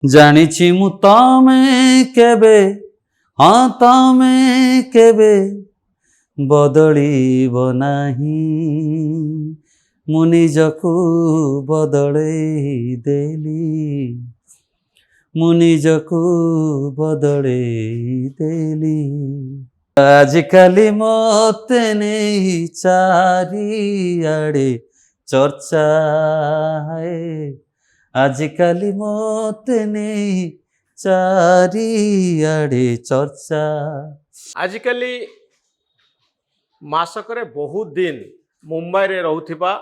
ଜାଣିଛି ମୁଁ ତମେ କେବେ ହଁ ତମେ କେବେ ବଦଳିବ ନାହିଁ। ମୁଁ ନିଜକୁ ବଦଳେଇ ଦେଲି, ମୁଁ ନିଜକୁ ବଦଳେଇ ଦେଲି। ଆଜିକାଲି ମତେ ନେଇ ଚାରିଆଡ଼େ ଚର୍ଚ୍ଚା, ଆଜିକାଲି ମତେ ନେଇ ଚାରିଆଡ଼େ ଚର୍ଚ୍ଚା। ଆଜିକାଲି ମାସକରେ ବହୁତ ଦିନ ମୁମ୍ବାଇରେ ରହୁଥିବା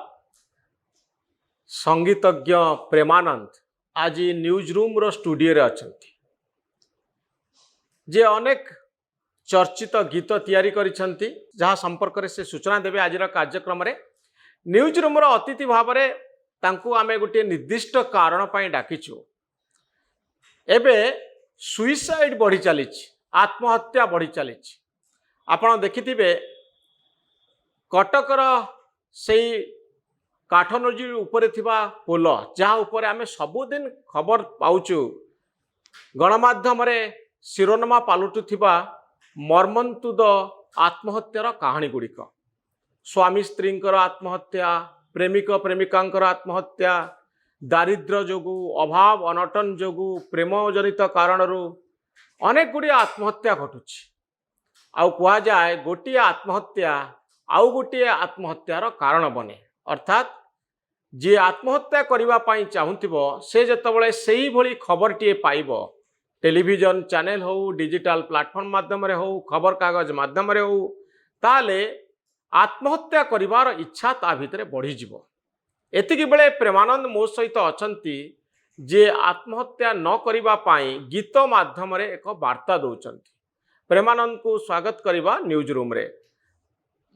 ସଙ୍ଗୀତଜ୍ଞ ପ୍ରେମାନନ୍ଦ ଆଜି ନ୍ୟୁଜ୍ ରୁମ୍ର ଷ୍ଟୁଡ଼ିଓରେ ଅଛନ୍ତି। ଯେ ଅନେକ ଚର୍ଚ୍ଚିତ ଗୀତ ତିଆରି କରିଛନ୍ତି, ଯାହା ସମ୍ପର୍କରେ ସେ ସୂଚନା ଦେବେ ଆଜିର କାର୍ଯ୍ୟକ୍ରମରେ। ନ୍ୟୁଜ୍ ରୁମ୍ର ଅତିଥି ଭାବରେ ତାଙ୍କୁ ଆମେ ଗୋଟିଏ ନିର୍ଦ୍ଦିଷ୍ଟ କାରଣ ପାଇଁ ଡାକିଛୁ। ଏବେ ସୁଇସାଇଡ୍ ବଢ଼ି ଚାଲିଛି, ଆତ୍ମହତ୍ୟା ବଢ଼ି ଚାଲିଛି। ଆପଣ ଦେଖିଥିବେ କଟକର ସେଇ କାଠନଜୀ ଉପରେ ଥିବା ପୋଲ, ଯାହା ଉପରେ ଆମେ ସବୁଦିନ ଖବର ପାଉଛୁ, ଗଣମାଧ୍ୟମରେ ଶିରୋନାମା ପାଲଟୁଥିବା ମର୍ମନ୍ତୁଦ ଆତ୍ମହତ୍ୟାର କାହାଣୀ ଗୁଡ଼ିକ। ସ୍ୱାମୀ ସ୍ତ୍ରୀଙ୍କର ଆତ୍ମହତ୍ୟା, ପ୍ରେମିକ ପ୍ରେମିକାଙ୍କର ଆତ୍ମହତ୍ୟା, ଦାରିଦ୍ର୍ୟ ଯୋଗୁଁ, ଅଭାବ ଅନଟନ ଯୋଗୁଁ, ପ୍ରେମ ଜନିତ କାରଣରୁ ଅନେକ ଗୁଡ଼ିଏ ଆତ୍ମହତ୍ୟା ଘଟୁଛି। ଆଉ କୁହାଯାଏ ଗୋଟିଏ ଆତ୍ମହତ୍ୟା ଆଉ ଗୋଟିଏ ଆତ୍ମହତ୍ୟାର କାରଣ ବନେ। ଅର୍ଥାତ୍ ଯିଏ ଆତ୍ମହତ୍ୟା କରିବା ପାଇଁ ଚାହୁଁଥିବ, ସେ ଯେତେବେଳେ ସେଇଭଳି ଖବରଟିଏ ପାଇବ, ଟେଲିଭିଜନ ଚ୍ୟାନେଲ ହେଉ, ଡିଜିଟାଲ ପ୍ଲାଟଫର୍ମ ମାଧ୍ୟମରେ ହେଉ, ଖବରକାଗଜ ମାଧ୍ୟମରେ ହେଉ, ତାହେଲେ ଆତ୍ମହତ୍ୟା କରିବାର ଇଚ୍ଛା ତା ଭିତରେ ବଢ଼ିଯିବ। ଏତିକି ବେଳେ ପ୍ରେମାନନ୍ଦ ମୋ ସହିତ ଅଛନ୍ତି, ଯିଏ ଆତ୍ମହତ୍ୟା ନ କରିବା ପାଇଁ ଗୀତ ମାଧ୍ୟମରେ ଏକ ବାର୍ତ୍ତା ଦେଉଛନ୍ତି। ପ୍ରେମାନନ୍ଦଙ୍କୁ ସ୍ୱାଗତ କରିବା ନ୍ୟୁଜ୍ ରୁମ୍ରେ।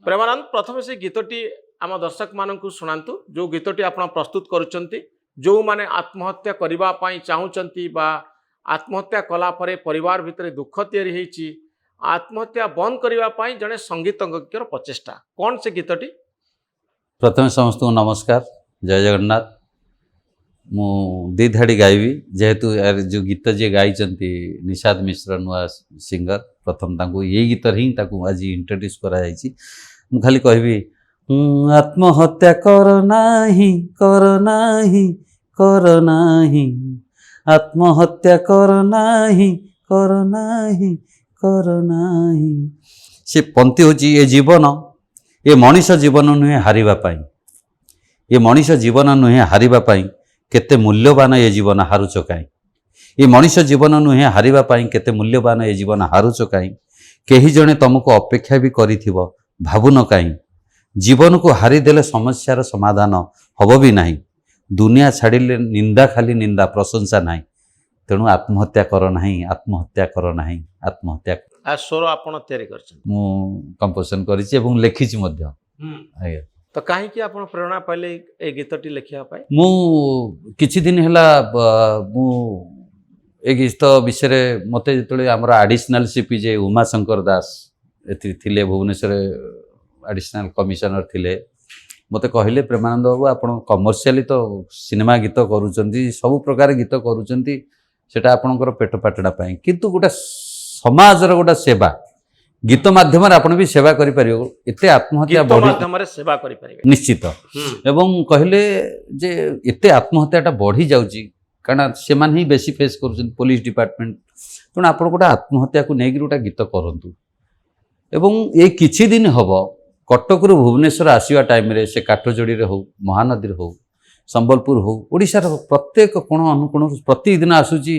ପ୍ରେମାନନ୍ଦ, ପ୍ରଥମେ ସେ ଗୀତଟି ଆମ ଦର୍ଶକମାନଙ୍କୁ ଶୁଣାନ୍ତୁ, ଯେଉଁ ଗୀତଟି ଆପଣ ପ୍ରସ୍ତୁତ କରୁଛନ୍ତି। ଯେଉଁମାନେ ଆତ୍ମହତ୍ୟା କରିବା ପାଇଁ ଚାହୁଁଛନ୍ତି ବା ଆତ୍ମହତ୍ୟା କଲା ପରେ ପରିବାର ଭିତରେ ଦୁଃଖ ତିଆରି ହେଇଛି, ଆତ୍ମହତ୍ୟା ବନ୍ଦ କରିବା ପାଇଁ ଜଣେ ସଙ୍ଗୀତଜ୍ଞର ପ୍ରଚେଷ୍ଟା, କ'ଣ ସେ ଗୀତଟି? ପ୍ରଥମେ ସମସ୍ତଙ୍କୁ ନମସ୍କାର, ଜୟ ଜଗନ୍ନାଥ। ମୁଁ ଦି ଧାଡ଼ି ଗାଇବି, ଯେହେତୁ ଯେଉଁ ଗୀତ ଯିଏ ଗାଇଛନ୍ତି ନିଷାଦ ମିଶ୍ର, ନୂଆ ସିଙ୍ଗର, ପ୍ରଥମ ତାଙ୍କୁ ଏଇ ଗୀତରେ ହିଁ ତାକୁ ଆଜି ଇଣ୍ଟ୍ରୋଡ୍ୟୁସ୍ କରାଯାଇଛି। ମୁଁ ଖାଲି କହିବି, ଆତ୍ମହତ୍ୟା କର ନାହିଁ, କର ନାହିଁ, କର ନାହିଁ, ଆତ୍ମହତ୍ୟା କର ନାହିଁ, କର ନାହିଁ, କର ନାହିଁ। ସେ ପନ୍ଥୀ ହେଉଛି ଏ ଜୀବନ, ଏ ମଣିଷ ଜୀବନ ନୁହେଁ ହାରିବା ପାଇଁ, ଏ ମଣିଷ ଜୀବନ ନୁହେଁ ହାରିବା ପାଇଁ, କେତେ ମୂଲ୍ୟବାନ ଏ ଜୀବନ ହାରୁଛ କାହିଁ। ଏ ମଣିଷ ଜୀବନ ନୁହେଁ ହାରିବା ପାଇଁ, କେତେ ମୂଲ୍ୟବାନ ଏ ଜୀବନ ହାରୁଛ କାହିଁ। କେହି ଜଣେ ତମକୁ ଅପେକ୍ଷା ବି କରିଥିବ, ଭାବୁନ କାହିଁ। ଜୀବନକୁ ହାରିଦେଲେ ସମସ୍ୟାର ସମାଧାନ ହେବ ବି ନାହିଁ। ଦୁନିଆ ଛାଡ଼ିଲେ ନିନ୍ଦା, ଖାଲି ନିନ୍ଦା, ପ୍ରଶଂସା ନାହିଁ। ତେଣୁ ଆତ୍ମହତ୍ୟା କର ନାହିଁ, ଆତ୍ମହତ୍ୟା କର ନାହିଁ, ଆତ୍ମହତ୍ୟା। ସ୍ୱର ଆପଣ ତିଆରି କରିଛନ୍ତି? ମୁଁ କମ୍ପୋଜିସନ୍ କରିଛି ଏବଂ ଲେଖିଛି ମଧ୍ୟ। ଆଜ୍ଞା। ତ କାହିଁକି ଆପଣ ପ୍ରେରଣା ପାଇଲେ ଏ ଗୀତଟି ଲେଖିବା ପାଇଁ? ମୁଁ କିଛି ଦିନ ହେଲା ମୁଁ ଏ ଗୀତ ବିଷୟରେ ମୋତେ ଯେତେବେଳେ ଆମର ଆଡ଼ିସନାଲ୍ ସିପି ଯେ ଉମାଶଙ୍କର ଦାସ ଏଥିରେ ଥିଲେ, ଭୁବନେଶ୍ୱରରେ ଆଡ଼ିସନାଲ୍ କମିଶନର ଥିଲେ, ମୋତେ କହିଲେ, ପ୍ରେମାନନ୍ଦ ବାବୁ, ଆପଣ କମର୍ସିଆଲି ତ ସିନେମା ଗୀତ କରୁଛନ୍ତି, ସବୁ ପ୍ରକାର ଗୀତ କରୁଛନ୍ତି, ସେଟା ଆପଣଙ୍କର ପେଟ ପାଟଣା ପାଇଁ, କିନ୍ତୁ ଗୋଟେ ସମାଜର ଗୋଟେ ସେବା, ଗୀତ ମାଧ୍ୟମରେ ଆପଣ ବି ସେବା କରିପାରିବେ। ଏତେ ଆତ୍ମହତ୍ୟା ମାଧ୍ୟମରେ ସେବା କରିପାରିବେ ନିଶ୍ଚିତ। ଏବଂ କହିଲେ ଯେ ଏତେ ଆତ୍ମହତ୍ୟାଟା ବଢ଼ି ଯାଉଛି, କାରଣ ସେମାନେ ହିଁ ବେଶୀ ଫେସ୍ କରୁଛନ୍ତି, ପୋଲିସ ଡିପାର୍ଟମେଣ୍ଟ। ତେଣୁ ଆପଣ ଗୋଟେ ଆତ୍ମହତ୍ୟାକୁ ନେଇକି ଗୋଟେ ଗୀତ କରନ୍ତୁ। ଏବଂ ଏଇ କିଛି ଦିନ ହେବ କଟକରୁ ଭୁବନେଶ୍ୱର ଆସିବା ଟାଇମ୍ରେ, ସେ କାଠଯୋଡ଼ିରେ ହେଉ, ମହାନଦୀରେ ହେଉ, ସମ୍ବଲପୁର ହେଉ, ଓଡ଼ିଶାର ପ୍ରତ୍ୟେକ କୋଣ ଅନୁକୋଣରୁ ପ୍ରତିଦିନ ଆସୁଛି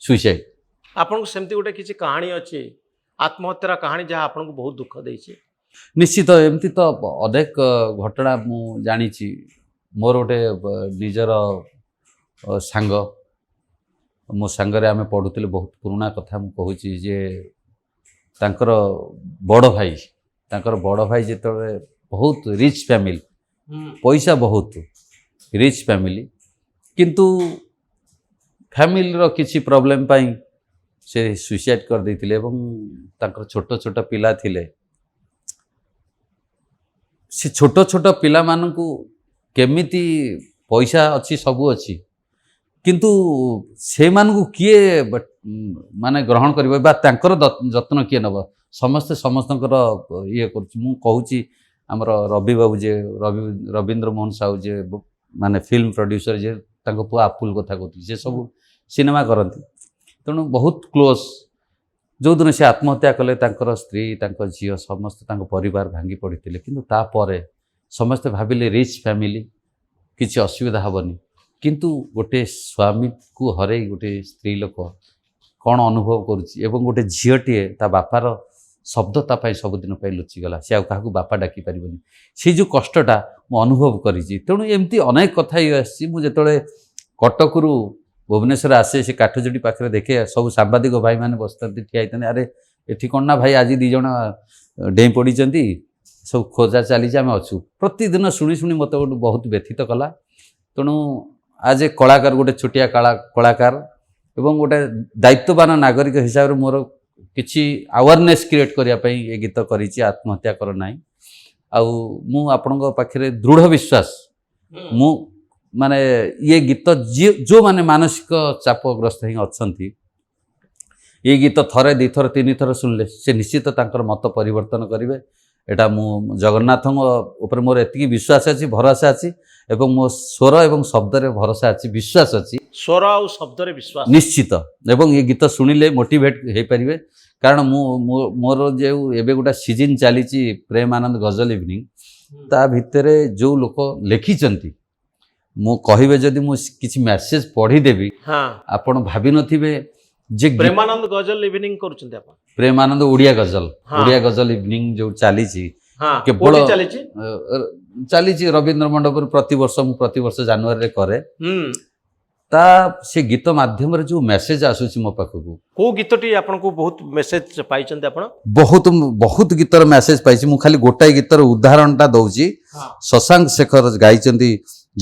ସୁଇସାଇଡ୍। ଆପଣଙ୍କୁ ସେମିତି ଗୋଟେ କିଛି କାହାଣୀ ଅଛି, ଆତ୍ମହତ୍ୟାର କାହାଣୀ, ଯାହା ଆପଣଙ୍କୁ ବହୁତ ଦୁଃଖ ଦେଇଛି? ନିଶ୍ଚିତ, ଏମିତି ତ ଅନେକ ଘଟଣା ମୁଁ ଜାଣିଛି। ମୋର ଗୋଟେ ନିଜର ସାଙ୍ଗ, ମୋ ସାଙ୍ଗରେ ଆମେ ପଢ଼ୁଥିଲେ, ବହୁତ ପୁରୁଣା କଥା ମୁଁ କହୁଛି, ଯେ ତାଙ୍କର ବଡ଼ ଭାଇ ଯେତେବେଳେ, ବହୁତ ରିଚ୍ ଫ୍ୟାମିଲି, ପଇସା ବହୁତ ରିଚ୍ ଫ୍ୟାମିଲି, କିନ୍ତୁ ଫ୍ୟାମିଲିର କିଛି ପ୍ରୋବ୍ଲେମ୍ ପାଇଁ ସେ ସୁଇସାଇଡ୍ କରିଦେଇଥିଲେ। ଏବଂ ତାଙ୍କର ଛୋଟ ଛୋଟ ପିଲା ଥିଲେ। ସେ ଛୋଟ ଛୋଟ ପିଲାମାନଙ୍କୁ କେମିତି, ପଇସା ଅଛି, ସବୁ ଅଛି, କିନ୍ତୁ ସେମାନଙ୍କୁ କିଏ ମାନେ ଗ୍ରହଣ କରିବ ବା ତାଙ୍କର ଯତ୍ନ କିଏ ନେବ ସମସ୍ତେ ସମସ୍ତଙ୍କର ଇଏ କରୁଛି। ମୁଁ କହୁଛି ଆମର ରବି ବାବୁ ଯେ ରବୀନ୍ଦ୍ର ମୋହନ ସାହୁ ଯେ ମାନେ ଫିଲ୍ମ ପ୍ରଡ୍ୟୁସର ଯେ ତାଙ୍କ ପୁଅ ଆପୁଲ କଥା କହୁଥିଲି ସେ ସବୁ ସିନେମା କରନ୍ତି ତେଣୁ ବହୁତ କ୍ଲୋଜ୍। ଯେଉଁଦିନ ସେ ଆତ୍ମହତ୍ୟା କଲେ ତାଙ୍କର ସ୍ତ୍ରୀ ତାଙ୍କ ଝିଅ ସମସ୍ତେ ତାଙ୍କ ପରିବାର ଭାଙ୍ଗି ପଡ଼ିଥିଲେ କିନ୍ତୁ ତାପରେ ସମସ୍ତେ ଭାବିଲେ ରିଚ୍ ଫ୍ୟାମିଲି କିଛି ଅସୁବିଧା ହେବନି କିନ୍ତୁ ଗୋଟେ ସ୍ୱାମୀକୁ ହରେଇ ଗୋଟେ ସ୍ତ୍ରୀ ଲୋକ କ'ଣ ଅନୁଭବ କରୁଛି ଏବଂ ଗୋଟେ ଝିଅଟିଏ ତା ବାପାର ଶବ୍ଦ ତା ପାଇଁ ସବୁଦିନ ପାଇଁ ଲୁଚିଗଲା ସେ ଆଉ କାହାକୁ ବାପା ଡାକି ପାରିବନି ସେଇ ଯେଉଁ କଷ୍ଟଟା ମୁଁ ଅନୁଭବ କରିଛି। ତେଣୁ ଏମିତି ଅନେକ କଥା ହେଇ ଆସିଛି। ମୁଁ ଯେତେବେଳେ କଟକରୁ ଭୁବନେଶ୍ୱର ଆସେ ସେ କାଠଯୋଡ଼ି ପାଖରେ ଦେଖେ ସବୁ ସାମ୍ବାଦିକ ଭାଇମାନେ ବସିଥାନ୍ତି ଠିଆ ହେଇଥାନ୍ତି ଆରେ ଏଠି କ'ଣ ନା ଭାଇ ଆଜି 2 ଜଣ ଡେଇଁ ପଡ଼ିଛନ୍ତି ସବୁ ଖୋଜା ଚାଲିଛି ଆମେ ଅଛୁ। ପ୍ରତିଦିନ ଶୁଣି ଶୁଣି ମୋତେ ଗୋଟେ ବହୁତ ବ୍ୟଥିତ କଲା। ତେଣୁ ଆଜ ଏ କଳାକାର ଗୋଟେ ଛୋଟିଆ କଳାକାର ଏବଂ ଗୋଟେ ଦାୟିତ୍ୱବାନ ନାଗରିକ ହିସାବରେ ମୋର କିଛି ଆୱାରନେସ୍ କ୍ରିଏଟ୍ କରିବା ପାଇଁ ଏ ଗୀତ କରିଛି ଆତ୍ମହତ୍ୟା କର ନାହିଁ। ଆଉ ମୁଁ ଆପଣଙ୍କ ପାଖରେ ଦୃଢ଼ ବିଶ୍ୱାସ ମୁଁ ମାନେ ଇଏ ଗୀତ ଯେଉଁମାନେ ମାନସିକ ଚାପଗ୍ରସ୍ତ ହିଁ ଅଛନ୍ତି ଏ ଗୀତ ଥରେ 2 ଥର 3 ଥର ଶୁଣିଲେ ସେ ନିଶ୍ଚିତ ତାଙ୍କର ମତ ପରିବର୍ତ୍ତନ କରିବେ। ଏଇଟା ମୁଁ ଜଗନ୍ନାଥଙ୍କ ଉପରେ ମୋର ଏତିକି ବିଶ୍ୱାସ ଅଛି ଭରସା ଅଛି ଏବଂ ମୋ ସ୍ୱର ଏବଂ ଶବ୍ଦରେ ଭରସା ଅଛି ବିଶ୍ୱାସ ଅଛି ସ୍ୱର ଆଉ ଶବ୍ଦରେ ବିଶ୍ୱାସ ନିଶ୍ଚିତ। ଏବଂ ଏ ଗୀତ ଶୁଣିଲେ ମୋଟିଭେଟ୍ ହେଇପାରିବେ କାରଣ ମୋର ଯେଉଁ ଏବେ ଗୋଟେ ସିଜିନ୍ ଚାଲିଛି ପ୍ରେମ ଆନନ୍ଦ ଗଜଲ ଇଭିନିଂ ତା ଭିତରେ ଯେଉଁ ଲୋକ ଲେଖିଛନ୍ତି ମୁଁ କହିବେ ଯଦି ମୁଁ କିଛି ମେସେଜ ପଢ଼ିଦେବି ଆପଣ ଭାବିନଥିବେ ଯେ ପ୍ରେମାନନ୍ଦ ଗଜଲ ଇଭିନିଂ କରୁଛନ୍ତି ଆପଣ ପ୍ରେମାନନ୍ଦ ଓଡ଼ିଆ ଗଜଲ ଇଭିନିଂ ଯେଉଁ ଚାଲିଛି କେବଳ ଚାଲିଛି ରବୀନ୍ଦ୍ର ମଣ୍ଡପରେ ମୁଁ ପ୍ରତିବର୍ଷ ଜାନୁଆରୀରେ କରେ ତା ସେ ଗୀତ ମାଧ୍ୟମରେ ଯେଉଁ ମେସେଜ ଆସୁଛି ମୋ ପାଖକୁ କୋଉ ଗୀତଟି ଆପଣଙ୍କୁ ବହୁତ ମେସେଜ ପାଇଛନ୍ତି ଆପଣ ବହୁତ ଗୀତର ମେସେଜ ପାଇଛି। ମୁଁ ଖାଲି ଗୋଟାଏ ଗୀତର ଉଦାହରଣଟା ଦଉଛି ଶଶାଙ୍କ ଶେଖର ଗାଇଛନ୍ତି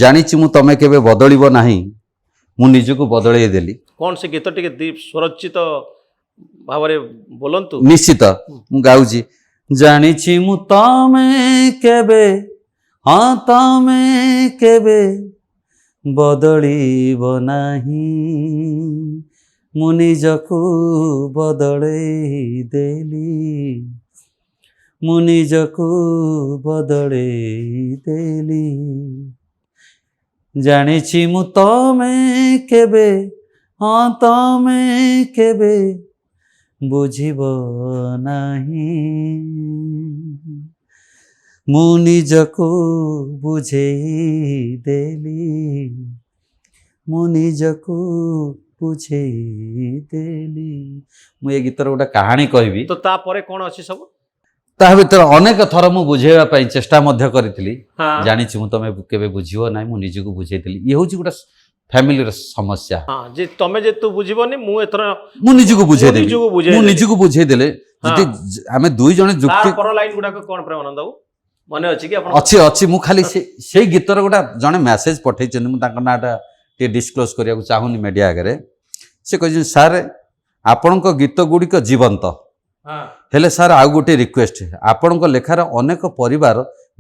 ଜାଣିଛି ମୁଁ ତମେ କେବେ ବଦଳିବ ନାହିଁ ମୁଁ ନିଜକୁ ବଦଳେଇ ଦେଲି। କ'ଣ ସେ ଗୀତ ଟିକେ ସ୍ୱରଚିତ ଭାବରେ ବୋଲନ୍ତୁ। ନିଶ୍ଚିତ ମୁଁ ଗାଉଛି ଜାଣିଛି ମୁଁ ତମେ କେବେ ବଦଳିବ ନାହିଁ ମୁଁ ନିଜକୁ ବଦଳେଇ ଦେଲି ଜାଣିଛି ମୁଁ ତମେ କେବେ ବୁଝିବ ନାହିଁ ମୁଁ ନିଜକୁ ବୁଝେଇ ଦେଲି ମୁଁ ଏ ଗୀତର ଗୋଟେ କାହାଣୀ କହିବି ତ ତାପରେ କ'ଣ ଅଛି ସବୁ ତା ଭିତରେ ଅନେକ ଥର ମୁଁ ବୁଝେଇବା ପାଇଁ ଚେଷ୍ଟା ମଧ୍ୟ କରିଥିଲି। ଜାଣିଛି ମୁଁ ତମେ କେବେ ବୁଝିବ ନାହିଁ ମୁଁ ନିଜକୁ ବୁଝେଇଥିଲି ଇଏ ହେଉଛି ଗୋଟେ ଫ୍ୟାମିଲିର ସମସ୍ୟା ଯେ ତମେ ଯେହେତୁ ବୁଝିବନି ମୁଁ ନିଜକୁ ବୁଝେଇଦେଲେ ଯଦି ଆମେ 2 ଜଣ ଯୁକ୍ତି ଲାଇନ୍ ଗୁଡାକ କ'ଣ ପ୍ରେମାନନ୍ଦ ବାବୁ ମନେ ଅଛି କି ଆପଣ ଅଛି ମୁଁ ଖାଲି ସେଇ ଗୀତର ଗୋଟେ ଜଣେ ମେସେଜ ପଠେଇଛନ୍ତି ମୁଁ ତାଙ୍କ ନାଁଟା ଟିକେ ଡିସକ୍ଲୋଜ୍ କରିବାକୁ ଚାହୁଁନି ମିଡ଼ିଆ ଆଗରେ। ସେ କହିଛନ୍ତି ସାର୍ ଆପଣଙ୍କ ଗୀତ ଗୁଡ଼ିକ ଜୀବନ୍ତ ହେଲେ ସାର୍ ଆଉ ଗୋଟେ ରିକ୍ୱେଷ୍ଟ ଆପଣଙ୍କ ଲେଖାର ଅନେକ ପରିବାର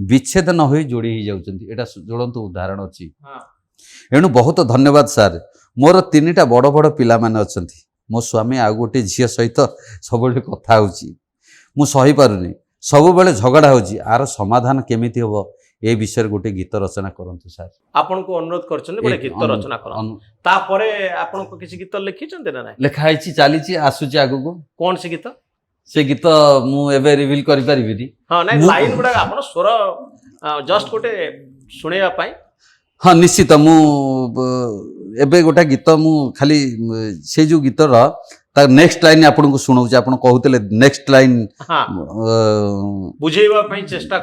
ବିଚ୍ଛେଦ ନ ହୋଇ ଯୋଡ଼ି ହେଇଯାଉଛନ୍ତି ଏଇଟା ଜ୍ୱଳନ୍ତ ଉଦାହରଣ ଅଛି। ଏଣୁ ବହୁତ ଧନ୍ୟବାଦ ସାର୍ ମୋର 3ଟା ବଡ଼ ବଡ଼ ପିଲାମାନେ ଅଛନ୍ତି ମୋ ସ୍ୱାମୀ ଆଉ ଗୋଟେ ଝିଅ ସହିତ ସବୁବେଳେ କଥା ହେଉଛି ମୁଁ ସହିପାରୁନି ସବୁବେଳେ ଝଗଡ଼ା ହେଉଛି ଆର ସମାଧାନ କେମିତି ହେବ ଏ ବିଷୟରେ ଗୋଟେ ଗୀତ ରଚନା କରନ୍ତୁ ସାର୍। ଆପଣଙ୍କୁ ଅନୁରୋଧ କରିଛନ୍ତି ଗୋଟେ ଗୀତ ରଚନା କରନ୍ତୁ ତାପରେ ଆପଣଙ୍କୁ କିଛି ଗୀତ ଲେଖିଛନ୍ତି ନା ନାହିଁ ଲେଖା ହେଇଛି ଚାଲିଛି ଆସୁଛି ଆଗକୁ। କ'ଣ ସେ ଗୀତ ମୁଁ ଏବେ ରିଭିଲ୍ କରିପାରିବିନି ଲାଇନ୍ ଗୁଡାକ ଆପଣ ସ୍ୱର ଜଷ୍ଟ ଗୋଟେ ଶୁଣେଇବା ପାଇଁ ନିଶ୍ଚିତ ମୁଁ ଏବେ ଗୋଟେ ଗୀତ ମୁଁ ଖାଲି ସେଇ ଯେଉଁ ଗୀତର ତା ନେକ୍ସଟ ଲାଇନ୍ ଆପଣଙ୍କୁ ଶୁଣଉଛି ଆପଣ କହୁଥିଲେ ନେକ୍ସଟ ଲାଇନ୍ ବୁଝେଇବା ପାଇଁ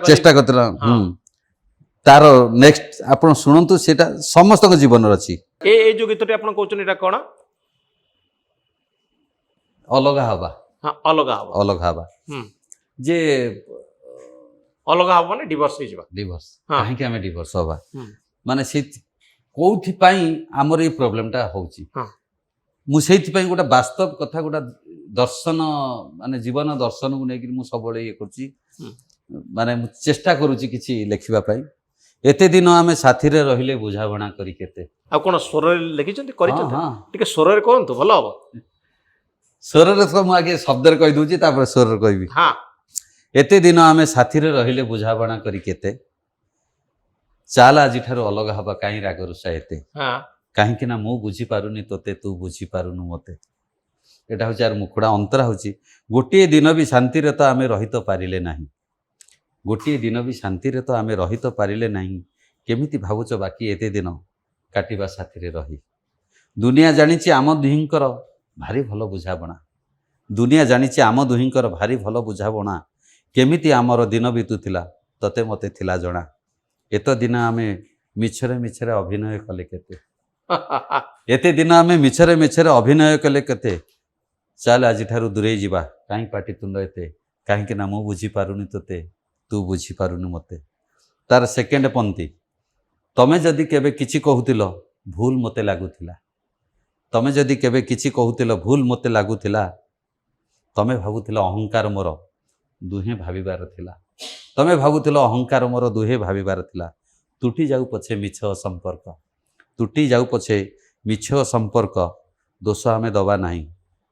ଚେଷ୍ଟା କରିଥିଲା ତାର ନେକ୍ସଟ ଆପଣ ଶୁଣନ୍ତୁ ସେଇଟା ସମସ୍ତଙ୍କ ଜୀବନରେ ଅଛି। ଏଇ ଯେଉଁ ଗୀତଟି ଆପଣ କହୁଛନ୍ତି ଏଇଟା କ'ଣ ଅଲଗା ହବା ଯେ ଅଲଗା ହବ ମାନେ ଡିଭୋର୍ସ ହେଇଯିବା କାହିଁକି ଆମେ ଡିଭୋର୍ସ ହବା ମାନେ ସେ କୋଉଥିପାଇଁ ଆମର ଏଇ ପ୍ରୋବ୍ଲେମଟା ହେଉଛି ମୁଁ ସେଇଥିପାଇଁ ଗୋଟେ ବାସ୍ତବ କଥା ଗୋଟେ ଦର୍ଶନ ମାନେ ଜୀବନ ଦର୍ଶନକୁ ନେଇକି ମୁଁ ସବୁବେଳେ ଇଏ କରୁଛି ମାନେ ମୁଁ ଚେଷ୍ଟା କରୁଛି କିଛି ଲେଖିବା ପାଇଁ एते दिन आमे साथी रे रहिले बुझाबणा करी केते ଆଉ କ'ଣ ସ୍ୱରରେ ଲେଖିଛନ୍ତି କରିଛନ୍ତି हाँ ଟିକେ ସ୍ୱରରେ କୁହନ୍ତୁ ଭଲ ହବ। स्वर रे तो मु आगे शब्द रे कहि दूची तापर स्वर रे कहबी ହଁ एते दिन आमे साथी रे रहिले बुझाबणा करी केते चाल आजि ठारो अलग हबा काई राग रुषा एते ହଁ କାହିଁକି ନା ମୁଁ ବୁଝିପାରୁନି ତୋତେ ତୁ ବୁଝିପାରୁନୁ ମୋତେ। ଏଇଟା ହେଉଛି ଆର ମୁଖୁଡ଼ା ଅନ୍ତରା ହେଉଛି ଗୋଟିଏ ଦିନ ବି ଶାନ୍ତିରେ ତ ଆମେ ରହି ତ ପାରିଲେ ନାହିଁ, ଗୋଟିଏ ଦିନ ବି ଶାନ୍ତିରେ ତ ଆମେ ରହି ତ ପାରିଲେ ନାହିଁ, କେମିତି ଭାବୁଛ ବାକି ଏତେ ଦିନ କାଟିବା ସାଥିରେ ରହି। ଦୁନିଆ ଜାଣିଛି ଆମ ଦୁହିଁଙ୍କର ଭାରି ଭଲ ବୁଝାବଣା, ଦୁନିଆ ଜାଣିଛି ଆମ ଦୁହିଁଙ୍କର ଭାରି ଭଲ ବୁଝାବଣା, କେମିତି ଆମର ଦିନ ବିତୁଥିଲା ତତେ ମୋତେ ଥିଲା ଜଣା। ଏତେ ଦିନ ଆମେ ମିଛରେ ମିଛରେ ଅଭିନୟ କଲେ କେତେ, ଏତେ ଦିନ ଆମେ ମିଛରେ ମିଛରେ ଅଭିନୟ କଲେ କେତେ, ଚାଲ ଆଜିଠାରୁ ଦୂରେଇ ଯିବା କାହିଁ ପାଟିତୁଣ୍ଡ ଏତେ, କାହିଁକି ନା ମୁଁ ବୁଝିପାରୁନି ତୋତେ ତୁ ବୁଝିପାରୁନି ମୋତେ। ତାର ସେକେଣ୍ଡ ପଂକ୍ତି, ତମେ ଯଦି କେବେ କିଛି କହୁଥିଲ ଭୁଲ ମୋତେ ଲାଗୁଥିଲା, ତମେ ଯଦି କେବେ କିଛି କହୁଥିଲ ଭୁଲ ମୋତେ ଲାଗୁଥିଲା, ତମେ ଭାବୁଥିଲ ଅହଙ୍କାର ମୋର ଦୁହେଁ ଭାବିବାର ଥିଲା, ତମେ ଭାବୁଥିଲ ଅହଙ୍କାର ମୋର ଦୁହେଁ ଭାବିବାର ଥିଲା। ତୁଟି ଯାଉ ପଛେ ମିଛ ସମ୍ପର୍କ, ତୁଟି ଯାଉ ପଛେ ମିଛ ସମ୍ପର୍କ, ଦୋଷ ଆମେ ଦେବା ନାହିଁ,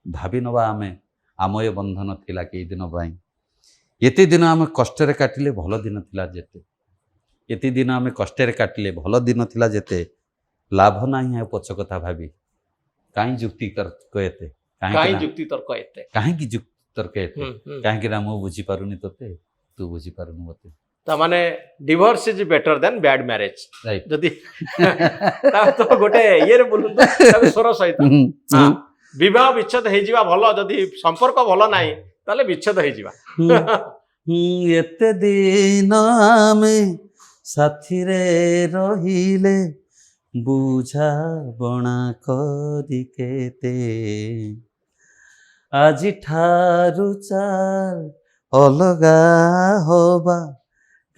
ଭାବି ନେବା ଆମେ ଆମ ଏ ବନ୍ଧନ ଥିଲା କେଇ ଦିନ ପାଇଁ। ଏତେ ଦିନ ଆମେ କଷ୍ଟରେ କାଟିଲେ ଭଲ ଦିନ ଥିଲା ଯେତେ, ଏତେ ଦିନ ଆମେ କଷ୍ଟରେ କାଟିଲେ ଭଲ ଦିନ ଥିଲା ଯେତେ, ଲାଭ ନାହିଁ ଆଉ ପଛ କଥା ଭାବି, କାହିଁ ଯୁକ୍ତି ତର୍କ ଏତେ, କାହିଁ ଯୁକ୍ତି ତର୍କ ଏତେ, କାହିଁକି ଯୁକ୍ତି ତର୍କ ଏତେ, କାହିଁକି ନା ମୁଁ ବୁଝିପାରୁନି ତୋତେ ତୁ ବୁଝିପାରୁନି ମୋତେ। ତାମାନେ divorce is better then bad marriage. Right, ଯଦି ତ ଗୋଟେ ଇଏରେ ବୁଲନ୍ତୁ ତାକୁ ସ୍ୱର ସହିତ ହଁ, ବିବାହ ବିଚ୍ଛେଦ ହେଇଯିବା ଭଲ, ଯଦି ସମ୍ପର୍କ ଭଲ ନାହିଁ ତାହେଲେ ବିଚ୍ଛେଦ ହେଇଯିବା। ଏତେ ଦିନ ଆମେ ସାଥିରେ ରହିଲେ ବୁଝାବଣା କରି କେତେ, ଆଜିଠାରୁ ଚାଲ ଅଲଗା ହବା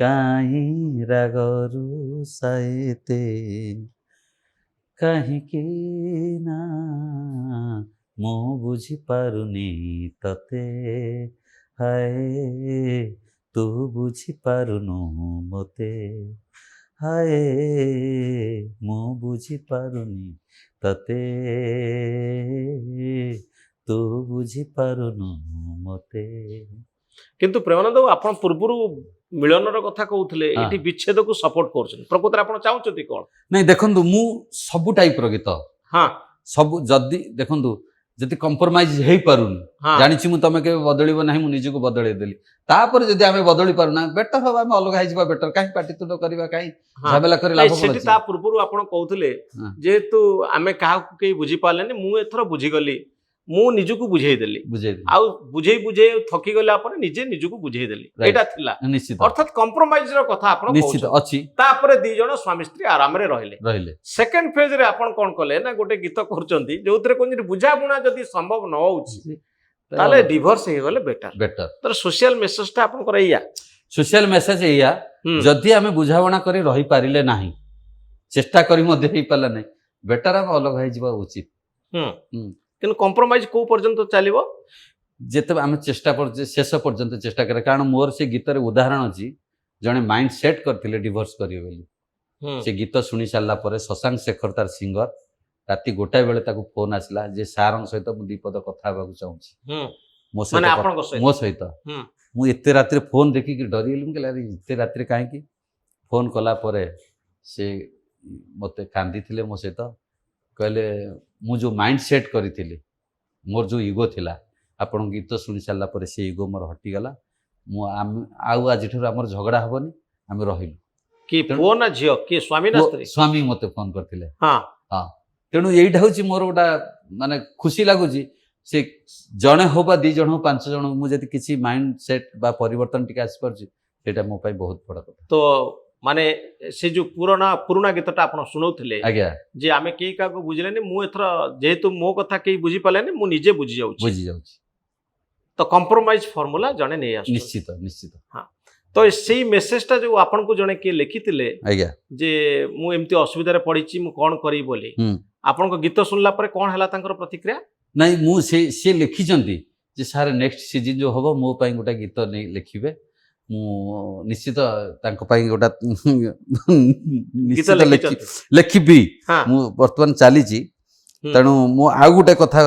କାହିଁ ରାଗରୁ ସାଏତେ, କାହିଁକି ନା ମୁଁ ବୁଝିପାରୁନି ତତେ, ହାଏ ତୁ ବୁଝିପାରୁନୁ ମୋତେ, ହାଏ ମୁଁ ବୁଝିପାରୁନି ତତେ, ତୁ ବୁଝିପାରୁନୁ ମୋତେ। କିନ୍ତୁ ପ୍ରେମାନନ୍ଦ ବାବୁ, ଆପଣ ପୂର୍ବରୁ ମିଳନର କଥା କହୁଥିଲେ, ଏଠି ବିଚ୍ଛେଦକୁ ସପୋର୍ଟ କରୁଛନ୍ତି, ପ୍ରକୃତରେ ଆପଣ ଚାହୁଁଛନ୍ତି କ'ଣ? ନାଇଁ ଦେଖନ୍ତୁ, ମୁଁ ସବୁ ଟାଇପ୍ର ଗୀତ, ହଁ ସବୁ ଯଦି ଦେଖନ୍ତୁ ଯଦି କମ୍ପ୍ରମାଇଜ ହେଇପାରୁନି, ହଁ ଜାଣିଛି ମୁଁ ତମେ କେବେ ବଦଳିବ ନାହିଁ, ମୁଁ ନିଜକୁ ବଦଳେଇ ଦେଲି, ତାପରେ ଯଦି ଆମେ ବଦଳି ପାରୁନା ବେଟର ହବ ଆମେ ଅଲଗା ହେଇଯିବା ବେଟର, କାହିଁ ପାଟିତୁଣ୍ଡ କରିବା, କାହିଁ ଝାମେଲା କରି ଲାଭ କଣ ସେଠି ଅଛି? ତା ପୂର୍ବରୁ ଆପଣ କହୁଥିଲେ ହଁ। ଯେହେତୁ ଆମେ କାହାକୁ କେହି ବୁଝିପାରିଲେନି, ମୁଁ ଏଥର ବୁଝିଗଲି, ମୁଁ ନିଜକୁ ବୁଝେଇଦେଲି, ବୁଝେଇଲି ଆଉ ବୁଝେଇ ବୁଝେଇ ଥକି ଗଲା ପରେ ନିଜେ ନିଜକୁ ବୁଝେଇଦେଲି, Right. ଏଇଟା ଥିଲା। ନିଶ୍ଚିତ ଅର୍ଥାତ୍ କମ୍ପ୍ରମାଇଜ ର କଥା ଆପଣ ନିଶ୍ଚିତ କହୁଛନ୍ତି। ଅଛି, ତାପରେ ଦି ଜଣ ସ୍ୱାମୀ ସ୍ତ୍ରୀ ଆରାମରେ ରହିଲେ। ରହିଲେ ସେକେଣ୍ଡ ଫେଜ ରେ ଆପଣ କ'ଣ କଲେ ନା, ଗୋଟେ ଗୀତ କରୁଛନ୍ତି ଯୋଉଥିରେ କହୁଛନ୍ତି ବୁଝାବୁଣା ଯଦି ସମ୍ଭବ ନ ହଉଛି ତାହେଲେ ଡିଭୋର୍ସ ହେଇଗଲେ ବେଟର। ବେଟର। ତାର ସୋସିଆଲ ମେସେଜ ଟା ଆପଣଙ୍କର ଏଇଆ, ସୋସିଆଲ ମେସେଜ ଏଇଆ, ଯଦି ଆମେ ବୁଝାବଣା କରି ରହିପାରିଲେ ନାହିଁ, ଚେଷ୍ଟା କରି ମଧ୍ୟ ହେଇପାରିଲା ନାହିଁ, ବେଟର ଆମେ ଅଲଗା ହେଇଯିବା ଉଚିତ। କିନ୍ତୁ କମ୍ପ୍ରମାଇଜ କୋଉ ପର୍ଯ୍ୟନ୍ତ ଚାଲିବ? ଯେତେବେଳେ ଆମେ ଚେଷ୍ଟା ଶେଷ ପର୍ଯ୍ୟନ୍ତ ଚେଷ୍ଟା କରେ, କାରଣ ମୋର ସେ ଗୀତରେ ଉଦାହରଣ ଅଛି, ଜଣେ ମାଇଣ୍ଡ ସେଟ୍ କରିଥିଲେ ଡିଭୋର୍ସ କରିବେ ବୋଲି, ସେ ଗୀତ ଶୁଣି ସାରିଲା ପରେ ଶଶାଙ୍କ ଶେଖର ତାର ସିଙ୍ଗର, ରାତି 1ଟା ବେଳେ ତାକୁ ଫୋନ ଆସିଲା ଯେ ସାରଙ୍କ ସହିତ ମୁଁ ଦିପଦ କଥା ହେବାକୁ ଚାହୁଁଛି, ମୋ ସହିତ ମୁଁ ଏତେ ରାତିରେ ଫୋନ ଦେଖିକି ଡରିଗଲି, ମୁଁ କହିଲି ଆରେ ଏତେ ରାତିରେ କାହିଁକି ଫୋନ କଲା ପରେ ସେ ମୋତେ କାନ୍ଦିଥିଲେ ମୋ ସହିତ, କହିଲେ ମୁଁ ଯେଉଁ ମାଇଣ୍ଡ ସେଟ୍ କରିଥିଲି, ମୋର ଯେଉଁ ଇଗୋ ଥିଲା, ଆପଣଙ୍କ ଗୀତ ଶୁଣି ସାରିଲା ପରେ ସେ ଇଗୋ ମୋର ହଟିଗଲା, ମୁଁ ଆଉ ଆଜିଠାରୁ ଆମର ଝଗଡ଼ା ହେବନି, ଆମେ ରହିଲୁ। କି ପୁଅ ନା ଝିଅ, କିଏ ସ୍ୱାମୀ ନା ସ୍ତ୍ରୀ? ସ୍ୱାମୀ ମୋତେ ଫୋନ କରିଥିଲେ। ହଁ ହଁ, ତେଣୁ ଏଇଟା ହେଉଛି ମୋର ଗୋଟା ମାନେ ଖୁସି ଲାଗୁଛି, ସେ ଜଣେ ହଉ ବା 2 ଜଣ ହଉ 5 ଜଣ, ମୁଁ ଯଦି କିଛି ମାଇଣ୍ଡ ସେଟ୍ ବା ପରିବର୍ତ୍ତନ ଟିକେ ଆସିପାରୁଛି, ସେଇଟା ମୋ ପାଇଁ ବହୁତ ବଡ଼ କଥା। ତ ମାନେ ସେ ଯୋଉ ପୁରୁଣା ଗୀତଟା ଆପଣ ଶୁଣଉଥିଲେ, ଆଜ୍ଞା, ଯେ ଆମେ କେହି କାହାକୁ ବୁଝିଲେନି, ମୁଁ ଏଥର ଯେହେତୁ ମୋ କଥା କେହି ବୁଝିପାରିଲେନି, ମୁଁ ନିଜେ ବୁଝି ଯାଉଛି, ତ କମ୍ପ୍ରମାଇଜ ଫର୍ମୁଲା ଜଣେ ନେଇ ଆସୁଛି। ନିଶ୍ଚିତ ନିଶ୍ଚିତ। ତ ସେଇ ମେସେଜଟା ଯୋଉ ଆପଣଙ୍କୁ ଜଣେ କିଏ ଲେଖିଥିଲେ, ଆଜ୍ଞା, ଯେ ମୁଁ ଏମିତି ଅସୁବିଧାରେ ପଡ଼ିଛି, ମୁଁ କ'ଣ କରିବି ବୋଲି, ଆପଣଙ୍କ ଗୀତ ଶୁଣିଲା ପରେ କ'ଣ ହେଲା ତାଙ୍କର ପ୍ରତିକ୍ରିୟା? ନାଇଁ, ମୁଁ ସେ ଲେଖିଛନ୍ତି ଯେ ସାର୍ ନେକ୍ସଟ ସିଜିନ୍ ଯେଉଁ ହେବ ମୋ ପାଇଁ ଗୋଟେ ଗୀତ ନେଇ ଲେଖିବେ, ମୁଁ ନିଶ୍ଚିତ ତାଙ୍କ ପାଇଁ ଗୋଟା ଗୀତ ନିଶ୍ଚିତ ଲେଖିଛନ୍ତି। ଲେଖିବି। ହଁ ମୁଁ ବର୍ତ୍ତମାନ ଚାଲିଛି, ହୁଁ, ତେଣୁ ମୁଁ ଆଉ ଗୋଟେ କଥା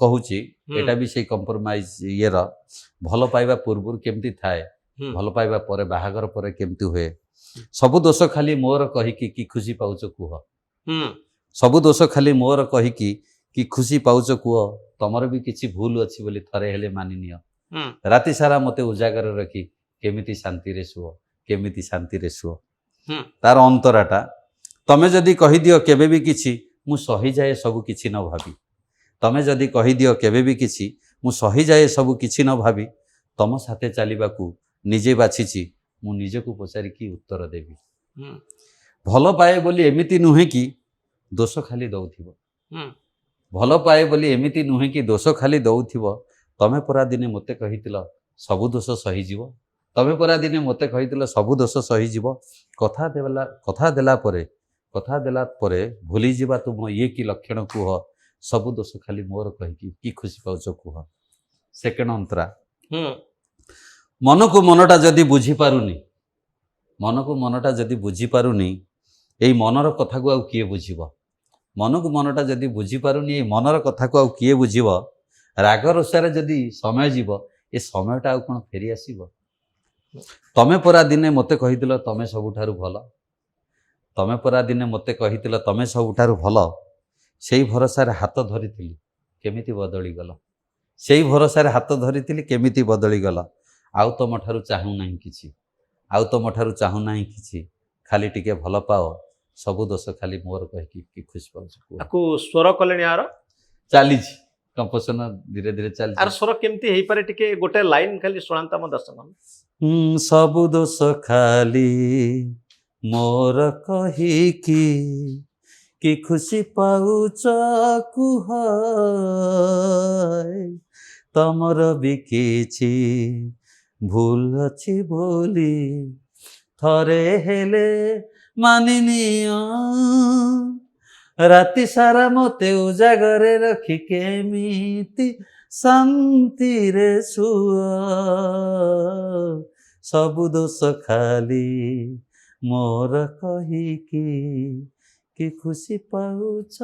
କହୁଛି, ହୁଁ, ଏଇଟା ବି ସେଇ କମ୍ପ୍ରମାଇଜ ଇଏର, ଭଲ ପାଇବା ପୂର୍ବରୁ କେମିତି ଥାଏ, ହୁଁ, ଭଲ ପାଇବା ପରେ ବାହାଘର ପରେ କେମିତି ହୁଏ। ସବୁ ଦୋଷ ଖାଲି ମୋର କହିକି କି ଖୁସି ପାଉଛ କୁହ, ହୁଁ, ସବୁ ଦୋଷ ଖାଲି ମୋର କହିକି କି ଖୁସି ପାଉଛ କୁହ, ତମର ବି କିଛି ଭୁଲ ଅଛି ବୋଲି ଥରେ ହେଲେ ମାନିନିଅ। ହୁଁ, ରାତି ସାରା ମୋତେ ଉଜାଗର ରଖି କେମିତି ଶାନ୍ତିରେ ଶୁଅ, କେମିତି ଶାନ୍ତିରେ ଶୁଅ। ହୁଁ, ତାର ଅନ୍ତରାଟା, ତମେ ଯଦି କହିଦିଅ କେବେ ବି କିଛି, ମୁଁ ସହିଯାଏ ସବୁ କିଛି ନ ଭାବି। ତମେ ଯଦି କହିଦିଅ କେବେ ବି କିଛି, ମୁଁ ସହିଯାଏ ସବୁ କିଛି ନ ଭାବି। ତମ ସାଥେ ଚାଲିବାକୁ ନିଜେ ବାଛିଛି, ମୁଁ ନିଜକୁ ପଚାରିକି ଉତ୍ତର ଦେବି। ହୁଁ, ଭଲ ପାଏ ବୋଲି ଏମିତି ନୁହେଁ କି ଦୋଷ ଖାଲି ଦଉଥିବ, ହୁଁ, ଭଲ ପାଏ ବୋଲି ଏମିତି ନୁହେଁ କି ଦୋଷ ଖାଲି ଦଉଥିବ। ତମେ ପରା ଦିନେ ମୋତେ କହିଥିଲ ସବୁ ଦୋଷ ସହିଯିବ, ତମେ ପରା ଦିନେ ମୋତେ କହିଥିଲ ସବୁ ଦୋଷ ସହିଯିବ। କଥା ଦେଲା ପରେ ଭୁଲିଯିବା ତୁମ ଇଏ କି ଲକ୍ଷଣ କୁହ, ସବୁ ଦୋଷ ଖାଲି ମୋର କହିକି କି ଖୁସି ପାଉଛ କୁହ। ସେକେଣ୍ଡ ଅନ୍ତରା, ହୁଁ, ମନକୁ ମନଟା ଯଦି ବୁଝିପାରୁନି, ମନକୁ ମନଟା ଯଦି ବୁଝିପାରୁନି, ଏଇ ମନର କଥାକୁ ଆଉ କିଏ ବୁଝିବ। ମନକୁ ମନଟା ଯଦି ବୁଝିପାରୁନି, ଏଇ ମନର କଥାକୁ ଆଉ କିଏ ବୁଝିବ। ରାଗ ରୋଷାରେ ଯଦି ସମୟ ଯିବ, ଏ ସମୟଟା ଆଉ କ'ଣ ଫେରି ଆସିବ। ତମେ ପରା ଦିନେ ମୋତେ କହିଥିଲ ତମେ ସବୁଠାରୁ ଭଲ, ତମେ ପରା ଦିନେ ମୋତେ କହିଥିଲ ତମେ ସବୁଠାରୁ ଭଲ। ସେଇ ଭରସାରେ ହାତ ଧରିଥିଲି କେମିତି ବଦଳିଗଲ, ସେଇ ଭରସାରେ ହାତ ଧରିଥିଲି କେମିତି ବଦଳିଗଲ। ଆଉ ତମଠାରୁ ଚାହୁଁନାହିଁ କିଛି, ଆଉ ତମଠାରୁ ଚାହୁଁନାହିଁ କିଛି, ଖାଲି ଟିକେ ଭଲ ପାଅ, ସବୁ ଦୋଷ ଖାଲି ମୋର କହିକି କି ଖୁସି ପାଉଛ କୁହ। ଆକୁ ସ୍ୱର କଲେଣି ଆର ଚାଲିଛି କମ୍ପୋଜିସନ, ଧୀରେ ଧୀରେ ଆର ଚାଲିଛି। ସ୍ୱର କେମିତି ହେଇପାରେ ଟିକେ ଗୋଟେ ଲାଇନ ଖାଲି ଶୁଣାନ୍ତା ମୋ ଦର୍ଶକ। ସବୁ ଦୋଷ ଖାଲି ମୋର କହିକି କି ଖୁସି ପାଉଛ କୁହ, ତମର ବି କିଛି ଭୁଲ ଅଛି ବୋଲି ଥରେ ହେଲେ ମାନିନିଅ। ରାତି ସାରା ମୋତେ ଉଜାଗରେ ରଖି କେମିତି ଶାନ୍ତିରେ ଶୁଅ, ସବୁ ଦୋଷ ଖାଲି ମୋର କହିକି କି ଖୁସି ପାଉଛ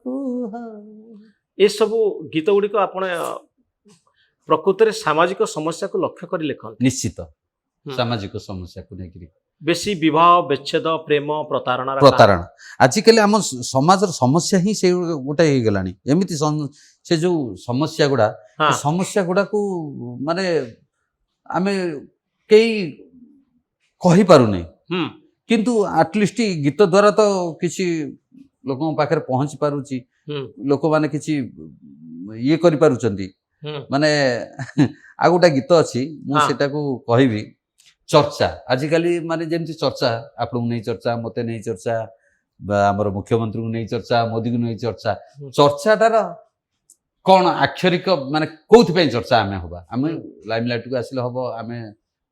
କୁହ। ଏସବୁ ଗୀତ ଗୁଡ଼ିକ ଆପଣ ପ୍ରକୃତରେ ସାମାଜିକ ସମସ୍ୟାକୁ ଲକ୍ଷ୍ୟ କରି ଲେଖନ୍ତି। ନିଶ୍ଚିତ ହୁଁ। ସାମାଜିକ ସମସ୍ୟାକୁ ନେଇକରି। ବେଶୀ ବିବାହ ବିଚ୍ଛେଦ ପ୍ରେମ ପ୍ରତାରଣା ପ୍ରତାରଣା ଆଜିକାଲି ଆମ ସମାଜର ସମସ୍ୟା ହିଁ ସେ ଗୋଟେ ହେଇଗଲାଣି। ଏମିତି ସେ ଯେଉଁ ସମସ୍ୟା ଗୁଡ଼ା, ହଁ ସେ ସମସ୍ୟା ଗୁଡ଼ାକୁ ମାନେ ଆମେ କେହି କହିପାରୁନେ, ହୁଁ କିନ୍ତୁ ଆଟଲିଷ୍ଟ ଗୀତ ଦ୍ୱାରା ତ କିଛି ଲୋକଙ୍କ ପାଖରେ ପହଞ୍ଚି ପାରୁଛି, ହୁଁ ଲୋକମାନେ କିଛି ଇଏ କରିପାରୁଛନ୍ତି। ହୁଁ ମାନେ ଆଉ ଗୋଟେ ଗୀତ ଅଛି, ମୁଁ ହଁ ସେଟାକୁ କହିବି। ଚର୍ଚ୍ଚା ଆଜିକାଲି ମାନେ ଯେମିତି ଚର୍ଚ୍ଚା, ଆପଣଙ୍କୁ ନେଇ ଚର୍ଚ୍ଚା, ମୋତେ ନେଇ ଚର୍ଚ୍ଚା, ବା ଆମର ମୁଖ୍ୟମନ୍ତ୍ରୀଙ୍କୁ ନେଇ ଚର୍ଚ୍ଚା, ମୋଦିକୁ ନେଇ ଚର୍ଚ୍ଚା। ଚର୍ଚ୍ଚାଟାର କ'ଣ ଆକ୍ଷରିକ ମାନେ କୋଉଥିପାଇଁ ଚର୍ଚ୍ଚା ଆମେ ହବା, ଆମେ ଲାଇମଲାଇଟକୁ ଆସିଲେ ହବ, ଆମେ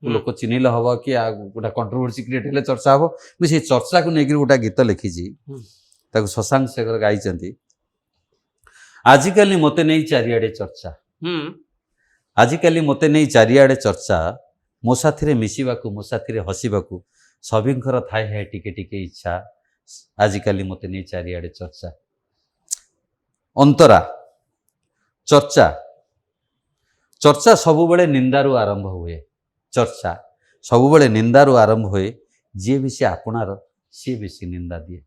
ଲୋକ ଚିହ୍ନିଲେ ହବ, କି ଗୋଟେ କଣ୍ଟ୍ରୋଭର୍ସି କ୍ରିଏଟ୍ ହେଲେ ଚର୍ଚ୍ଚା ହବ। ମୁଁ ସେଇ ଚର୍ଚ୍ଚାକୁ ନେଇକରି ଗୋଟେ ଗୀତ ଲେଖିଛି, ତାକୁ ଶଶାଙ୍କ ଶେଖର ଗାଇଛନ୍ତି। ଆଜିକାଲି ମୋତେ ନେଇ ଚାରିଆଡ଼େ ଚର୍ଚ୍ଚା, ହୁଁ ଆଜିକାଲି ମୋତେ ନେଇ ଚାରିଆଡ଼େ ଚର୍ଚ୍ଚା, ମୋ ସାଥିରେ ମିଶିବାକୁ, ମୋ ସାଥିରେ ହସିବାକୁ ସଭିଙ୍କର ଥାଏ ହେ ଟିକେ ଟିକେ ଇଚ୍ଛା। ଆଜିକାଲି ମୋତେ ନେଇ ଚାରିଆଡ଼େ ଚର୍ଚ୍ଚା। ଅନ୍ତରା, ଚର୍ଚ୍ଚା ଚର୍ଚ୍ଚା ସବୁବେଳେ ନିନ୍ଦାରୁ ଆରମ୍ଭ ହୁଏ। ଚର୍ଚ୍ଚା ସବୁବେଳେ ନିନ୍ଦାରୁ ଆରମ୍ଭ ହୁଏ, ଯିଏ ବେଶୀ ଆପଣାର ସିଏ ବେଶୀ ନିନ୍ଦା ଦିଏ।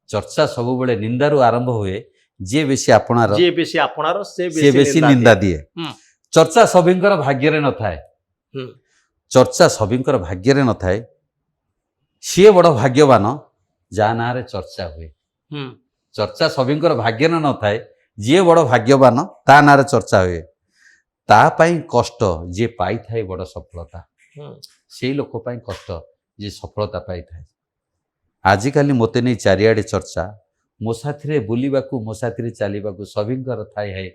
ଚର୍ଚ୍ଚା ସବୁବେଳେ ନିନ୍ଦାରୁ ଆରମ୍ଭ ହୁଏ, ଯିଏ ବେଶୀ ଆପଣାର ଯିଏ ବେଶୀ ଆପଣାର ସିଏ ବେଶୀ ନିନ୍ଦା ଦିଏ। ହୁଁ ଚର୍ଚ୍ଚା ସଭିଙ୍କର ଭାଗ୍ୟରେ ନଥାଏ, ହୁଁ ଚର୍ଚ୍ଚା ସଭିଙ୍କର ଭାଗ୍ୟରେ ନଥାଏ, ସିଏ ବଡ଼ ଭାଗ୍ୟବାନ ଯାହା ନାଁରେ ଚର୍ଚ୍ଚା ହୁଏ। ହୁଁ ଚର୍ଚ୍ଚା ସଭିଙ୍କର ଭାଗ୍ୟରେ ନଥାଏ, ଯିଏ ବଡ଼ ଭାଗ୍ୟବାନ ତା ନାଁରେ ଚର୍ଚ୍ଚା ହୁଏ। ତା ପାଇଁ କଷ୍ଟ ଯିଏ ପାଇଥାଏ ବଡ଼ ସଫଳତା, ହୁଁ ସେଇ ଲୋକ ପାଇଁ କଷ୍ଟ ଯିଏ ସଫଳତା ପାଇଥାଏ। ଆଜିକାଲି ମୋତେ ନେଇ ଚାରିଆଡ଼େ ଚର୍ଚ୍ଚା, ମୋ ସାଥିରେ ବୁଲିବାକୁ, ମୋ ସାଥିରେ ଚାଲିବାକୁ ସଭିଙ୍କର ଥାଏ ହେ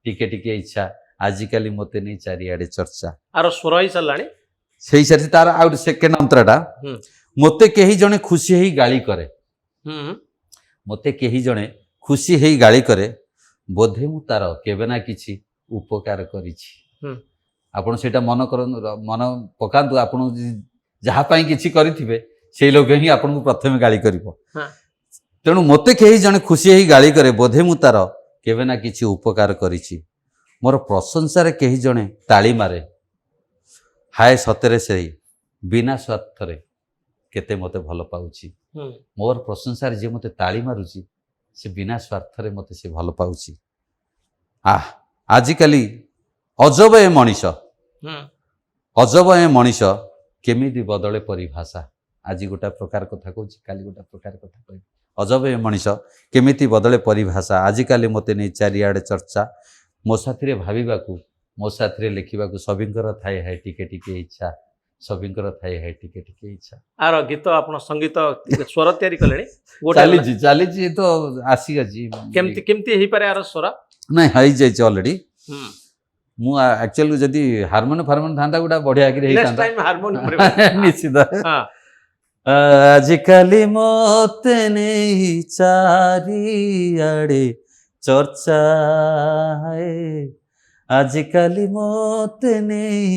ଟିକେ ଟିକେ ଇଚ୍ଛା। ଆଜିକାଲି ମୋତେ ନେଇ ଚାରିଆଡ଼େ ଚର୍ଚ୍ଚା। ଆର ସ୍ୱର ହେଇ ସାରିଲାଣି। ସେଇ ସାଥି ତାର ଆଉ ସେକେଣ୍ଡ ଅନ୍ତରାଟା, ହୁଁ ମୋତେ କେହି ଜଣେ ଖୁସି ହେଇ ଗାଳି କରେ, ହୁଁ ମୋତେ କେହି ଜଣେ ଖୁସି ହେଇ ଗାଳି କରେ, ବୋଧେ ମୁଁ ତାର କେବେ ନା କିଛି ଉପକାର କରିଛି। ହୁଁ ଆପଣ ସେଇଟା ମନ ପକାନ୍ତୁ। ଆପଣ ଯାହା ପାଇଁ କିଛି କରିଥିବେ ସେଇ ଲୋକ ହିଁ ଆପଣଙ୍କୁ ପ୍ରଥମେ ଗାଳି କରିବ। ହଁ। ତେଣୁ ମୋତେ କେହି ଜଣେ ଖୁସି ହେଇ ଗାଳି କରେ, ବୋଧେ ମୁଁ ତାର କେବେ ନା କିଛି ଉପକାର କରିଛି। ମୋର ପ୍ରଶଂସାରେ କେହି ଜଣେ ତାଳି ମାରେ, ହାୟ ସତରେ ସେଇ ବିନା ସ୍ୱାର୍ଥରେ କେତେ ମୋତେ ଭଲ ପାଉଛି। ହୁଁ। ମୋର ପ୍ରଶଂସାରେ ଯିଏ ମୋତେ ତାଳି ମାରୁଛି ସେ ବିନା ସ୍ୱାର୍ଥରେ ମୋତେ ସେ ଭଲ ପାଉଛି। ଆଜିକାଲି ଅଜବ ଏ ମଣିଷ, ହୁଁ। ଅଜବ ଏ ମଣିଷ କେମିତି ବଦଳେ ପରିଭାଷା। ଆଜି ଗୋଟା ପ୍ରକାର କଥା କହୁଛି, କାଲି ଗୋଟା ପ୍ରକାର କଥା କହିବି। ଅଜବ ଏ ମଣିଷ କେମିତି ବଦଳେ ପରିଭାଷା, ଆଜିକାଲି ମୋତେ ନେଇ ଚାରିଆଡ଼େ ଚର୍ଚ୍ଚା। ମୋ ସାଥିରେ ଭାବିବାକୁ, ମୋ ସାଥିରେ ଲେଖିବାକୁ ସଭିଙ୍କର ଥାଏ ହାय ଟିକେ ଟିକେ ଇଚ୍ଛା, ସଭିଙ୍କର ଥାଏ ହାୟ ଟିକେ ଟିକେ ଇଚ୍ଛା। ଆର ଗୀତ ଆପଣ ସଙ୍ଗୀତ ସ୍ୱର ତିଆରି କଲେଣି? ଚାଲିଛି ତ ଆସିଅଛି। କେମିତି କେମିତି ହେଇପାରେ ଆର ସ୍ୱର? ନାଇଁ ହେଇଯାଇଛି ଅଲରେଡ଼ି। ହୁଁ। ମୁଁ ଆକ୍ଚୁଆଲି ଯଦି ହାରମୋନିୟମ ଥାନ୍ତା ଗୋଟା ବଢିଆ କିରି ନେକ୍ସଟ ହେଇଥାନ୍ତା। ଟାଇମ ହାରମୋନିୟମ ରେ ନିଶ୍ଚିତ। ହଁ। ଆଜିକାଲି ମୋତେ ନେଇ ଚାରିଆଡ଼େ ଚର୍ଚ୍ଚା, ଆଜିକାଲି ମୋତେ ନେଇ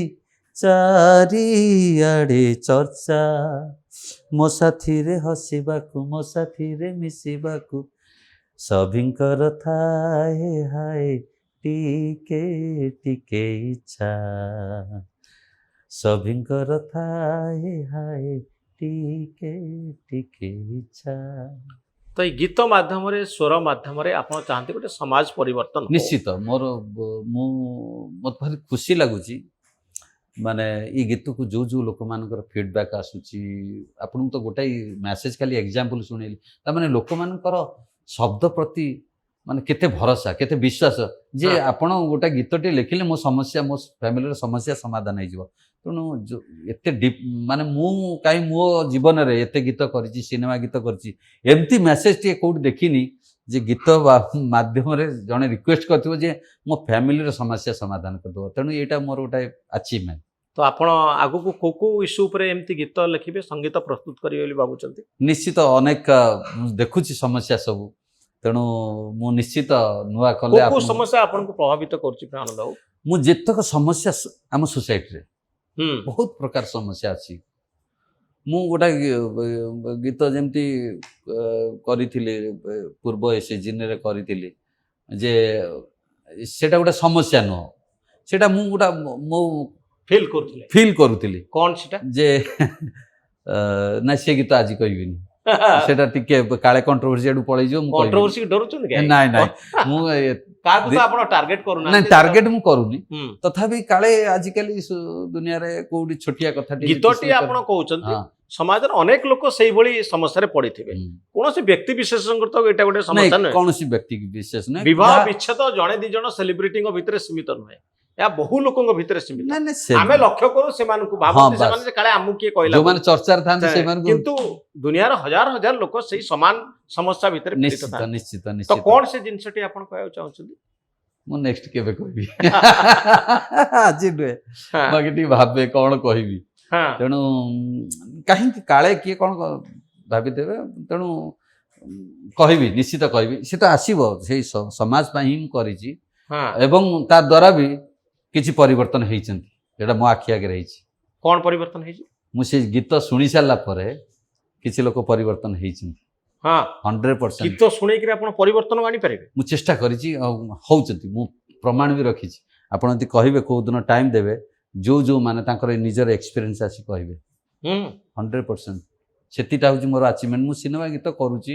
ଚାରିଆଡ଼େ ଚର୍ଚ୍ଚା। ମୋ ସାଥିରେ ହସିବାକୁ, ମୋ ସାଥିରେ ମିଶିବାକୁ ସଭିଙ୍କର ଥାଏ ହାୟ ଟିକେ ଟିକେ ଇଚ୍ଛା, ସଭିଙ୍କର ଥାଏ ହାୟ ଟିକେ ଟିକେ ଇଚ୍ଛା। ତ ଏଇ ଗୀତ ମାଧ୍ୟମରେ, ସ୍ୱର ମାଧ୍ୟମରେ ଆପଣ ଚାହାନ୍ତି ଗୋଟେ ସମାଜ ପରିବର୍ତ୍ତନ ହଉ। ନିଶ୍ଚିତ ମୋତେ ଭାରି ଖୁସି ଲାଗୁଛି। ମାନେ ଏଇ ଗୀତକୁ ଯେଉଁ ଲୋକମାନଙ୍କର ଫିଡ଼ବ୍ୟାକ୍ ଆସୁଛି, ଆପଣଙ୍କୁ ତ ଗୋଟାଏ ମେସେଜ ଖାଲି ଏକ୍ଜାମ୍ପଲ ଶୁଣେଇଲି, ତାମାନେ ଲୋକମାନଙ୍କର ଶବ୍ଦ ପ୍ରତି ମାନେ କେତେ ଭରସା, କେତେ ବିଶ୍ୱାସ ଯେ ଆପଣ ଗୋଟେ ଗୀତଟି ଲେଖିଲେ ମୋ ସମସ୍ୟା, ମୋ ଫ୍ୟାମିଲିର ସମସ୍ୟା ସମାଧାନ ହେଇଯିବ। ତେଣୁ ଏତେ ଡିପ୍ ମାନେ ମୁଁ କାହିଁ ମୋ ଜୀବନରେ ଏତେ ଗୀତ କରିଛି, ସିନେମା ଗୀତ କରିଛି, ଏମିତି ମେସେଜଟିଏ କେଉଁଠି ଦେଖିନି ଯେ ଗୀତ ମାଧ୍ୟମରେ ଜଣେ ରିକ୍ୱେଷ୍ଟ କରିଥିବ ଯେ ମୋ ଫ୍ୟାମିଲିର ସମସ୍ୟା ସମାଧାନ କରିଦେବ। ତେଣୁ ଏଇଟା ମୋର ଗୋଟେ ଆଚିଭମେଣ୍ଟ। ତ ଆପଣ ଆଗକୁ କୋଉ କୋଉ ଇସ୍ୟୁ ଉପରେ ଏମିତି ଗୀତ ଲେଖିବେ, ସଙ୍ଗୀତ ପ୍ରସ୍ତୁତ କରିବେ ବୋଲି ଭାବୁଛନ୍ତି? ନିଶ୍ଚିତ ଅନେକ ମୁଁ ଦେଖୁଛି ସମସ୍ୟା ସବୁ, ତେଣୁ ମୁଁ ନିଶ୍ଚିତ ନୂଆ କଲେ କୋଉ କୋଉ ସମସ୍ୟା ଆପଣଙ୍କୁ ପ୍ରଭାବିତ କରୁଛି ପ୍ରେମାନନ୍ଦ ବାବୁ? ମୁଁ ଯେତେକ ସମସ୍ୟା ଆମ ସୋସାଇଟିରେ ହୁଁ। ବହୁତ ପ୍ରକାର ସମସ୍ୟା ଅଛି। ମୁଁ ଗୋଟେ ଗୀତ ଯେମିତି କରିଥିଲି ପୂର୍ବ ଏ ସିଜିନରେ କରିଥିଲି ଯେ ସେଇଟା ଗୋଟେ ସମସ୍ୟା ନୁହଁ, ସେଇଟା ମୁଁ ଗୋଟେ ମୋ ଫିଲ୍ କରୁଥିଲି କଣ ସେଟା? ଯେ ନା ସେ ଗୀତ ଆଜି କହିବିନି, ସେଟା ଟିକେ କାଳେ କଣ୍ଟ୍ରୋଭର୍ସି ଆଡୁ ପଳେଇଯିବ। ମୁଁ କଣ୍ଟ୍ରୋଭର୍ସି ଡରୁଛନ୍ତି କାଇଁ? ନାଇଁ ମୁଁ କାହାକୁ ତ ଆପଣ ଟାର୍ଗେଟ କରୁନାହାନ୍ତି? ନାଇଁ ଟାର୍ଗେଟ ମୁଁ କରୁନି, ହୁଁ। ତଥାପି କାଳେ ଆଜିକାଲି ଦୁନିଆରେ କୋଉଠି ଛୋଟିଆ କଥାଟି ଗୀତଟି ଆପଣ କହୁଛନ୍ତି ସମାଜରେ ଅନେକ ଲୋକ ସେଇଭଳି ସମସ୍ୟାରେ ପଡିଥିବେ। କୌଣସି ବ୍ୟକ୍ତି ବିଶେଷଙ୍କର ତ ଏଇଟା ଗୋଟେ ସମସ୍ୟା ନୁହେଁ। କୌଣସି ବ୍ୟକ୍ତି ବିଶେଷ ନୁହେଁ। ବିବାହ ବିଚ୍ଛେଦ ଜଣେ ଦି ଜଣ ସେଲିବ୍ରିଟିଙ୍କ ଭିତରେ ସୀମିତ ନୁହେଁ, ଏହା ବହୁ ଲୋକଙ୍କ ଭିତରେ ସୀମିତ। ଆମେ ଲକ୍ଷ୍ୟ କରୁ ସେମାନଙ୍କୁ, ଭାବନ୍ତି ସେମାନେ ଯେ କାଳେ ଆମକୁ କିଏ କହିଲା, ଯୋଉମାନେ ଚର୍ଚ୍ଚାରେ ଥାନ୍ତି ସେମାନଙ୍କୁ, କିନ୍ତୁ ଦୁନିଆର ହଜାର ହଜାର ଲୋକ ସେଇ ସମାନ ସମସ୍ୟା ଭିତରେ ପୀଡ଼ିତ ଥାନ୍ତି। ନିଶ୍ଚିତ ତ ନିଶ୍ଚିତ। କଣ ସେ ଜିନିଷଟି ଆପଣ କହିବାକୁ ଚାହୁଁଛନ୍ତି? ମୁଁ ନେକ୍ସଟ କେବେ କହିବି, ଆଜି ନୁହେଁ, ବାକି ଟିକେ ଭାବେ କଣ କହିବି। ତେଣୁ କାହିଁକି କାଳେ କିଏ କଣ ଭାବିଦେବେ, ତେଣୁ କହିବି, ନିଶ୍ଚିତ କହିବି। ସେ ତ ଆସିବ, ସେଇ ସମାଜ ପାଇଁ ହିଁ ମୁଁ କରିଛି ଏବଂ ତା ଦ୍ୱାରା ବି କିଛି ପରିବର୍ତ୍ତନ ହେଇଛନ୍ତି, ଯେଉଁଟା ମୋ ଆଖି ଆଗରେ ହେଇଛି। କଣ ପରିବର୍ତ୍ତନ ହେଇଛି? ମୁଁ ସେ ଗୀତ ଶୁଣି ସାରିଲା ପରେ କିଛି ଲୋକ ପରିବର୍ତ୍ତନ ହେଇଛନ୍ତି। 100% ଗୀତ ଶୁଣେଇକିରି ଆପଣ ପରିବର୍ତ୍ତନ ଆଣିପାରିବେ? ମୁଁ ଚେଷ୍ଟା କରିଛି ଆଉ ହଉଛନ୍ତି, ମୁଁ ପ୍ରମାଣ ବି ରଖିଛି। ଆପଣ ଯଦି କହିବେ କୋଉ ଦିନ ଟାଇମ୍ ଦେବେ, ଯୋଉ ମାନେ ତାଙ୍କର ନିଜର ଏକ୍ସପିରିଏନ୍ସ ଆସି କହିବେ। 100% ସେତିଟା ହେଉଛି ମୋର ଆଚିଭମେଣ୍ଟ। ମୁଁ ସିନେମା ଗୀତ କରୁଛି,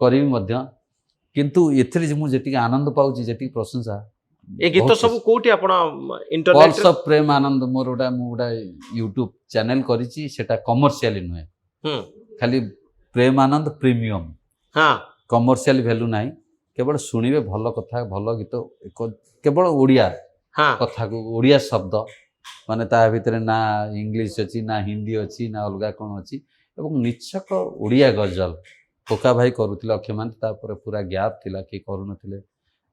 କରିବି ମଧ୍ୟ, କିନ୍ତୁ ଏଥିରେ ମୁଁ ଯେତିକି ଆନନ୍ଦ ପାଉଛି, ଯେତିକି ପ୍ରଶଂସା। ଏ ଗୀତ ସବୁ କୋଉଠି ଆପଣ ପଲ୍ସ ଅଫ୍ ପ୍ରେମ ଆନନ୍ଦ ମୋର ମୁଁ ଗୋଟେ ୟୁଟ୍ୟୁବ ଚ୍ୟାନେଲ କରିଛି, ସେଟା କମର୍ସିଆଲି ନୁହେଁ, ଖାଲି ପ୍ରେମ ଆନନ୍ଦ ପ୍ରିମିୟମ, କମର୍ସିଆଲ ଭ୍ୟାଲୁ ନାହିଁ। କେବଳ ଶୁଣିବେ ଭଲ କଥା, ଭଲ ଗୀତ, କେବଳ ଓଡ଼ିଆ କଥାକୁ, ଓଡ଼ିଆ ଶବ୍ଦ, ମାନେ ତା ଭିତରେ ନା ଇଂଲିଶ ଅଛି, ନା ହିନ୍ଦୀ ଅଛି, ନା ଅଲଗା କ'ଣ ଅଛି, ଏବଂ ନିଛକ ଓଡ଼ିଆ ଗଜଲ। ପୋକା ଭାଇ କରୁଥିଲେ, ଅକ୍ଷୟ ମହାନ୍ତି, ତାପରେ ପୁରା ଗ୍ୟାପ୍ ଥିଲା, କେହି କରୁନଥିଲେ।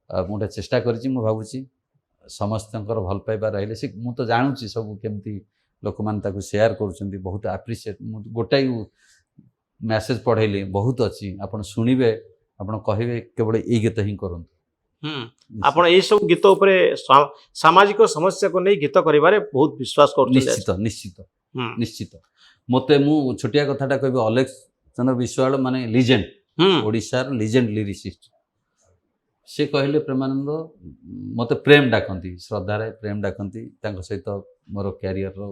ମୁଁ ଗୋଟେ ଚେଷ୍ଟା କରିଛି, ମୁଁ ଭାବୁଛି ସମସ୍ତଙ୍କର ଭଲ ପାଇବା ରହିଲେ ସେ, ମୁଁ ତ ଜାଣୁଛି ସବୁ କେମିତି ଲୋକମାନେ ତାକୁ ସେୟାର କରୁଛନ୍ତି, ବହୁତ ଆପ୍ରିସିଏଟ୍। ମୁଁ ଗୋଟାଏ ମେସେଜ ପଢ଼େଇଲି, ବହୁତ ଅଛି, ଆପଣ ଶୁଣିବେ, ଆପଣ କହିବେ କେବଳ ଏଇ ଗୀତ ହିଁ କରନ୍ତୁ। ଆପଣ ଏଇ ସବୁ ଗୀତ ଉପରେ ସାମାଜିକ ସମସ୍ୟାକୁ ନେଇ ଗୀତ କରିବାରେ ବହୁତ ବିଶ୍ୱାସ କରୁଛନ୍ତି। ନିଶ୍ଚିତ ନିଶ୍ଚିତ ନିଶ୍ଚିତ। ମତେ ମୁଁ ଛୋଟିଆ କଥାଟା କହିବି, ଅଲେଖ ଚନ୍ଦ୍ର ବିଶ୍ୱାଳ ମାନେ ଲିଜେଣ୍ଡ, ଓଡ଼ିଶାର ଲିଜେଣ୍ଡ ଲିରିସିଷ୍ଟ। ସେ କହିଲେ ପ୍ରେମାନନ୍ଦ, ମତେ ପ୍ରେମ ଡାକନ୍ତି, ଶ୍ରଦ୍ଧାରେ ପ୍ରେମ ଡାକନ୍ତି। ତାଙ୍କ ସହିତ ମୋର କ୍ୟାରିୟରର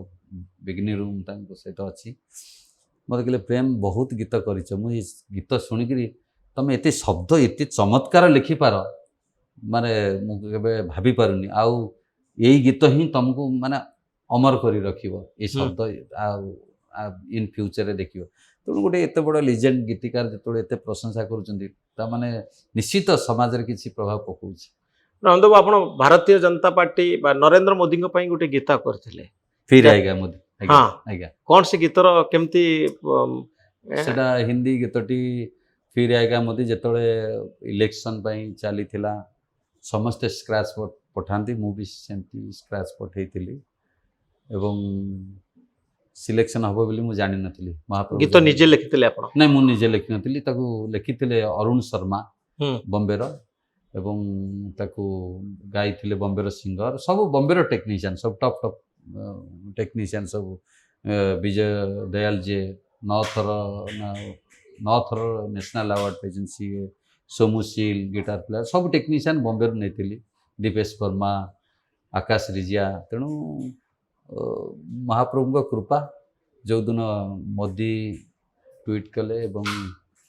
ବିଗିନିଂରୁ ମୁଁ ତାଙ୍କ ସହିତ ଅଛି। ମତେ କହିଲେ, ପ୍ରେମ ବହୁତ ଗୀତ କରିଛ, ମୁଁ ଏ ଗୀତ ଶୁଣିକିରି ତମେ ଏତେ ଶବ୍ଦ ଏତେ ଚମତ୍କାର ଲେଖିପାର, ମାନେ ମୁଁ କେବେ ଭାବିପାରୁନି। ଆଉ ଏଇ ଗୀତ ହିଁ ତମକୁ ମାନେ ଅମର କରି ରଖିବ, ଏ ଶବ୍ଦ ଆଉ ଇନ୍ ଫ୍ୟୁଚରରେ ଦେଖିବ। ତେଣୁ ଗୋଟେ ଏତେ ବଡ଼ ଲିଜେଣ୍ଡ ଗୀତିକାର ଯେତେବେଳେ ଏତେ ପ୍ରଶଂସା କରୁଛନ୍ତି, ତାମାନେ ନିଶ୍ଚିତ ସମାଜରେ କିଛି ପ୍ରଭାବ ପକାଉଛି। ନନ୍ଦବାବୁ, ଆପଣ ଭାରତୀୟ ଜନତା ପାର୍ଟି ବା ନରେନ୍ଦ୍ର ମୋଦିଙ୍କ ପାଇଁ ଗୋଟେ ଗୀତ କରିଥିଲେ, ଫିର୍ ଆଏଗା ମୋଦି। ହଁ ଆଜ୍ଞା, କଣ ସେ ଗୀତର କେମିତି? ସେଟା ହିନ୍ଦୀ ଗୀତଟି ଫିର୍ ଆଏଗା ମୋଦି। ଯେତେବେଳେ ଇଲେକ୍ସନ ପାଇଁ ଚାଲିଥିଲା, ସମସ୍ତେ ସ୍କ୍ରାଚ୍ ପଠାନ୍ତି, ମୁଁ ବି ସେମିତି ସ୍କ୍ରାଚ୍ ପଠାଇଥିଲି ଏବଂ ସିଲେକ୍ସନ ହେବ ବୋଲି ମୁଁ ଜାଣିନଥିଲି। ମହାପ୍ରଭୁ ଗୀତ ନିଜେ ଲେଖିଥିଲେ ଆପଣ? ନାଇଁ, ମୁଁ ନିଜେ ଲେଖିନଥିଲି, ତାକୁ ଲେଖିଥିଲେ ଅରୁଣ ଶର୍ମା ବମ୍ବେର, ଏବଂ ତାକୁ ଗାଇଥିଲେ ବମ୍ବେର ସିଙ୍ଗର, ସବୁ ବମ୍ବେର ଟେକ୍ନିସିଆନ୍, ସବୁ ଟପ୍ ଟପ୍ ଟେକ୍ନିସିଆନ୍ ସବୁ। ବିଜୟ ଦୟାଲ ଯେ 9 ଥର ନ୍ୟାସନାଲ୍ ଆୱାର୍ଡ଼ ପାଇଛନ୍ତି, ସିଏ ସୋମୁ ସିଲ୍ ଗିଟାର ପ୍ଲେୟାର, ସବୁ ଟେକ୍ନିସିଆନ୍ ବମ୍ବେରୁ ନେଇଥିଲି, ଦୀପେଶ ବର୍ମା, ଆକାଶ ରିଜିଆ। ତେଣୁ ମହାପ୍ରଭୁଙ୍କ କୃପା, ଯେଉଁଦିନ ମୋଦି ଟ୍ୱିଟ୍ କଲେ ଏବଂ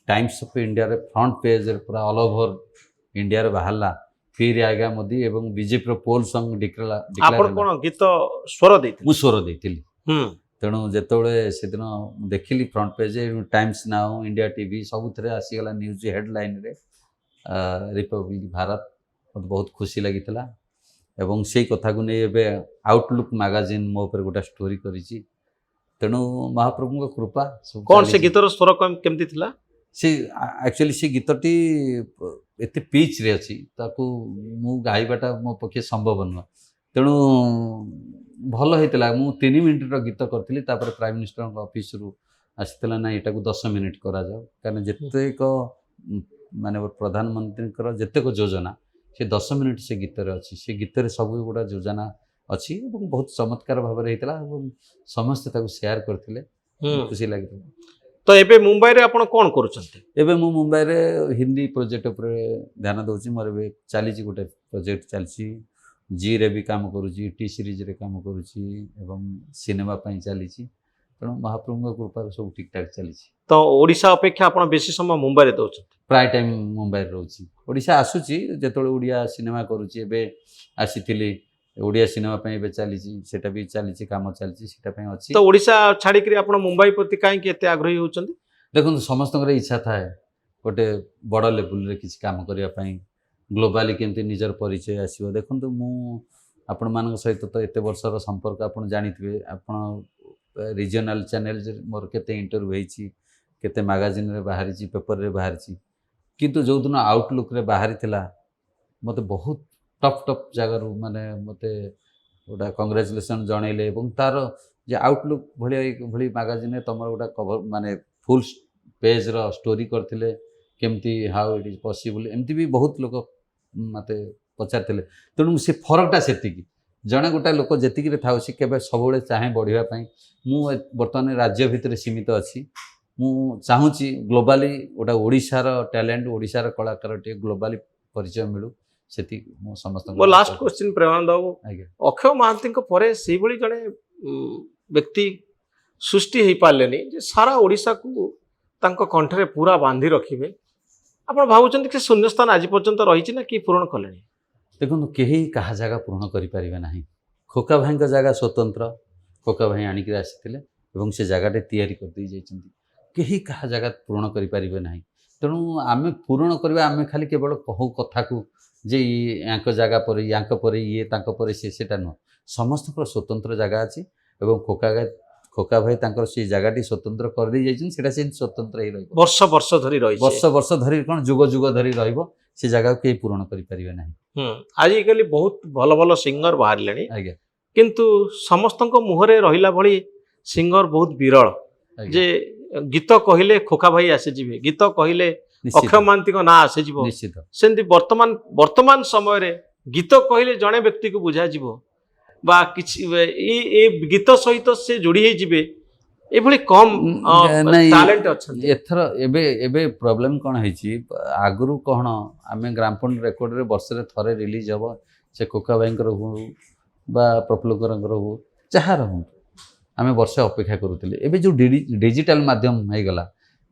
ଟାଇମ୍ସ ଅଫ୍ ଇଣ୍ଡିଆରେ ଫ୍ରଣ୍ଟ ପେଜ୍ରେ ପୁରା ଅଲ୍ ଓଭର ଇଣ୍ଡିଆରେ ବାହାରିଲା ଫିର୍ ଆଏଗା ମୋଦି, ଏବଂ ବିଜେପିର ପୋଲ୍ ସଙ୍ଗ ଆପଣ କଣ ଗୀତ ସ୍ୱର ଦେଇଥିଲେ? ମୁଁ ସ୍ୱର ଦେଇଥିଲି। ତେଣୁ ଯେତେବେଳେ ସେଦିନ ମୁଁ ଦେଖିଲି ଫ୍ରଣ୍ଟ ପେଜ୍, ଟାଇମ୍ସ ନାଉ, ଇଣ୍ଡିଆ ଟିଭି ସବୁଥିରେ ଆସିଗଲା ନ୍ୟୁଜ୍ ହେଡ଼ଲାଇନ୍ରେ ରିପବ୍ଲିକ୍ ଭାରତ, ମୋତେ ବହୁତ ଖୁସି ଲାଗିଥିଲା। ଏବଂ ସେଇ କଥାକୁ ନେଇ ଏବେ ଆଉଟଲୁକ୍ ମ୍ୟାଗାଜିନ୍ ମୋ ଉପରେ ଗୋଟେ ଷ୍ଟୋରି କରିଛି। ତେଣୁ ମହାପ୍ରଭୁଙ୍କ କୃପା। କଣ ସେ ଗୀତର ସ୍ୱର କେମିତି ଥିଲା? ସେ ଆକ୍ଚୁଆଲି ସେ ଗୀତଟି ଏତେ ପିଚ୍ରେ ଅଛି, ତାକୁ ମୁଁ ଗାଇବାଟା ମୋ ପକ୍ଷେ ସମ୍ଭବ ନୁହଁ। ତେଣୁ ଭଲ ହେଇଥିଲା। ମୁଁ 3 ମିନିଟ୍ର ଗୀତ କରିଥିଲି, ତାପରେ ପ୍ରାଇମ୍ ମିନିଷ୍ଟରଙ୍କ ଅଫିସରୁ ଆସିଥିଲା, ନା ଏଟାକୁ 10 ମିନିଟ୍ କରାଯାଉ, କାରଣ ଯେତେକ ମାନେ ପ୍ରଧାନମନ୍ତ୍ରୀଙ୍କର ଯେତେକ ଯୋଜନା ସେ 10 ମିନିଟ୍ ସେ ଗୀତରେ ଅଛି। ସେ ଗୀତରେ ସବୁ ଗୁଡ଼ା ଯୋଜନା ଅଛି ଏବଂ ବହୁତ ଚମତ୍କାର ଭାବରେ ହେଇଥିଲା ଏବଂ ସମସ୍ତେ ତାକୁ ସେୟାର କରିଥିଲେ, ଖୁସି ଲାଗିଥିଲା। ତ ଏବେ ମୁମ୍ବାଇରେ ଆପଣ କ'ଣ କରୁଛନ୍ତି? ଏବେ ମୁଁ ମୁମ୍ବାଇରେ ହିନ୍ଦୀ ପ୍ରୋଜେକ୍ଟ ଉପରେ ଧ୍ୟାନ ଦେଉଛି। ମୋର ଏବେ ଚାଲିଛି ଗୋଟେ ପ୍ରୋଜେକ୍ଟ ଚାଲିଛି, ଜିରେ ବି କାମ କରୁଛି, ଟି ସିରିଜରେ କାମ କରୁଛି ଏବଂ ସିନେମା ପାଇଁ ଚାଲିଛି। ତେଣୁ ମହାପ୍ରଭୁଙ୍କ କୃପାରୁ ସବୁ ଠିକ୍ଠାକ୍ ଚାଲିଛି। ତ ଓଡ଼ିଶା ଅପେକ୍ଷା ଆପଣ ବେଶୀ ସମୟ ମୁମ୍ବାଇରେ ଦେଉଛନ୍ତି? ପ୍ରାୟ ଟାଇମ୍ ମୁମ୍ବାଇରେ ରହୁଛି। ଓଡ଼ିଶା ଆସୁଛି ଯେତେବେଳେ ଓଡ଼ିଆ ସିନେମା କରୁଛି। ଏବେ ଆସିଥିଲି ଓଡ଼ିଆ ସିନେମା ପାଇଁ, ଏବେ ଚାଲିଛି, ସେଟା ବି ଚାଲିଛି, କାମ ଚାଲିଛି, ସେଟା ପାଇଁ ଅଛି। ତ ଓଡ଼ିଶା ଛାଡ଼ିକରି ଆପଣ ମୁମ୍ବାଇ ପ୍ରତି କାହିଁକି ଏତେ ଆଗ୍ରହୀ ହେଉଛନ୍ତି? ଦେଖନ୍ତୁ, ସମସ୍ତଙ୍କର ଇଚ୍ଛା ଥାଏ ଗୋଟେ ବଡ଼ ଲେବୁଲରେ କିଛି କାମ କରିବା ପାଇଁ, ଗ୍ଲୋବାଲି କେମିତି ନିଜର ପରିଚୟ ଆସିବ। ଦେଖନ୍ତୁ, ମୁଁ ଆପଣମାନଙ୍କ ସହିତ ତ ଏତେ ବର୍ଷର ସମ୍ପର୍କ, ଆପଣ ଜାଣିଥିବେ, ଆପଣ ରିଜନାଲ୍ ଚ୍ୟାନେଲ୍ରେ ମୋର କେତେ ଇଣ୍ଟରଭ୍ୟୁ ହେଇଛି, କେତେ ମ୍ୟାଗାଜିନ୍ରେ ବାହାରିଛି, ପେପରରେ ବାହାରିଛି। କିନ୍ତୁ ଯେଉଁଦିନ ଆଉଟଲୁକ୍ରେ ବାହାରିଥିଲା, ମୋତେ ବହୁତ ଟପ୍ ଜାଗାରୁ ମାନେ ମୋତେ ଗୋଟେ କଂଗ୍ରାଚୁଲେସନ୍ ଜଣେଇଲେ ଏବଂ ତା'ର ଯେ ଆଉଟଲୁକ୍ ଭଳି ମ୍ୟାଗାଜିନ୍ରେ ତୁମର ଗୋଟେ କଭର ମାନେ ଫୁଲ୍ ପେଜ୍ର ଷ୍ଟୋରି କରିଥିଲେ, କେମିତି ହାଉ ଇଟ୍ ଇଜ୍ ପସିବୁଲ୍, ଏମିତି ବି ବହୁତ ଲୋକ ମୋତେ ପଚାରିଥିଲେ। ତେଣୁ ସେ ଫରକଟା ସେତିକି, ଜଣେ ଗୋଟେ ଲୋକ ଯେତିକିରେ ଥାଉ, ସେ କେବେ ସବୁବେଳେ ଚାହେଁ ବଢ଼ିବା ପାଇଁ। ମୁଁ ବର୍ତ୍ତମାନ ରାଜ୍ୟ ଭିତରେ ସୀମିତ ଅଛି, ମୁଁ ଚାହୁଁଛି ଗ୍ଲୋବାଲି ଗୋଟେ ଓଡ଼ିଶାର ଟ୍ୟାଲେଣ୍ଟ, ଓଡ଼ିଶାର କଳାକାରଟିଏ ଗ୍ଲୋବାଲି ପରିଚୟ ମିଳୁ, ସେତିକି ମୁଁ ସମସ୍ତଙ୍କୁ। ମୋ ଲାଷ୍ଟ କ୍ୱେଶ୍ଚିନ୍ ପ୍ରେମାନନ୍ଦ ବାବୁ, ଆଜ୍ଞା, ଅକ୍ଷୟ ମହାନ୍ତିଙ୍କ ପରେ ସେଇଭଳି ଜଣେ ବ୍ୟକ୍ତି ସୃଷ୍ଟି ହେଇପାରିଲେନି ଯେ ସାରା ଓଡ଼ିଶାକୁ ତାଙ୍କ କଣ୍ଠରେ ପୁରା ବାନ୍ଧି ରଖିବେ। ଆପଣ ଭାବୁଛନ୍ତି କି ଶୂନ୍ୟସ୍ଥାନ ଆଜି ପର୍ଯ୍ୟନ୍ତ ରହିଛି ନା କି ପୂରଣ କଲେଣି? ଦେଖନ୍ତୁ, କେହି କାହା ଜାଗା ପୂରଣ କରିପାରିବେ ନାହିଁ। ଖୋକା ଭାଇଙ୍କ ଜାଗା ସ୍ୱତନ୍ତ୍ର, ଖୋକା ଭାଇ ଆଣିକିରି ଆସିଥିଲେ ଏବଂ ସେ ଜାଗାଟେ ତିଆରି କରିଦେଇ ଯାଇଛନ୍ତି। କେହି କାହା ଜାଗା ପୂରଣ କରିପାରିବେ ନାହିଁ। ତେଣୁ ଆମେ ପୂରଣ କରିବା, ଆମେ ଖାଲି କେବଳ କହୁ କଥାକୁ ଯେ ୟାଙ୍କ ଜାଗା ପରେ, ୟାଙ୍କ ପରେ ଇଏ, ତାଙ୍କ ପରେ ସିଏ, ସେଟା ନୁହଁ। ସମସ୍ତଙ୍କର ସ୍ୱତନ୍ତ୍ର ଜାଗା ଅଛି ଏବଂ ଖୋକା ଭାଇ ତାଙ୍କର ସେଇ ଜାଗାଟି ସ୍ୱତନ୍ତ୍ର କରିଦେଇ ଯାଇଛନ୍ତି। ସେଟା ସେମିତି ସ୍ୱତନ୍ତ୍ର ହେଇ ରହିବ, ବର୍ଷ ବର୍ଷ ଧରି ରହିଛି, ବର୍ଷ ଧରି, କ'ଣ ଯୁଗ ଯୁଗ ଧରି ରହିବ। ସେ ଜାଗାକୁ କେହି ପୂରଣ କରିପାରିବେ ନାହିଁ। ଆଜିକାଲି ବହୁତ ଭଲ ଭଲ ସିଙ୍ଗର ବାହାରିଲେଣି, ଆଜ୍ଞା, କିନ୍ତୁ ସମସ୍ତଙ୍କ ମୁହଁରେ ରହିଲା ଭଳି ସିଙ୍ଗର ବହୁତ ବିରଳ। ଯେ ଗୀତ କହିଲେ ଖୋକା ଭାଇ ଆସିଯିବେ, ଗୀତ କହିଲେ ନିଶ୍ଚିତ। ଅକ୍ଷୟ ମହାନ୍ତିଙ୍କ ନାଁ ଆସିଯିବ। ନିଶ୍ଚିତ ସେମିତି ବର୍ତ୍ତମାନ ସମୟରେ ଗୀତ କହିଲେ ଜଣେ ବ୍ୟକ୍ତିକୁ ବୁଝାଯିବ ବା କିଛି ଏ ଗୀତ ସହିତ ସେ ଯୋଡ଼ି ହେଇଯିବେ ଏଭଳି କମ୍ ନାଇଁ, ଟାଲେଣ୍ଟ ଅଛନ୍ତି। ଏଥର ଏବେ ଏବେ ପ୍ରୋବ୍ଲେମ କ'ଣ ହେଇଛି, ଆଗରୁ କ'ଣ ଆମେ ଗ୍ରାମଫୋନ ରେକର୍ଡରେ ବର୍ଷରେ ଥରେ ରିଲିଜ ହେବ, ସେ କୋକା ଭାଇଙ୍କର ହଉ ବା ପ୍ରଫୁଲ୍ଲକରଙ୍କର ହଉ ଯାହାର ହୁଅନ୍ତୁ, ଆମେ ବର୍ଷେ ଅପେକ୍ଷା କରୁଥିଲେ। ଏବେ ଯେଉଁ ଡିଜିଟାଲ ମାଧ୍ୟମ ହେଇଗଲା,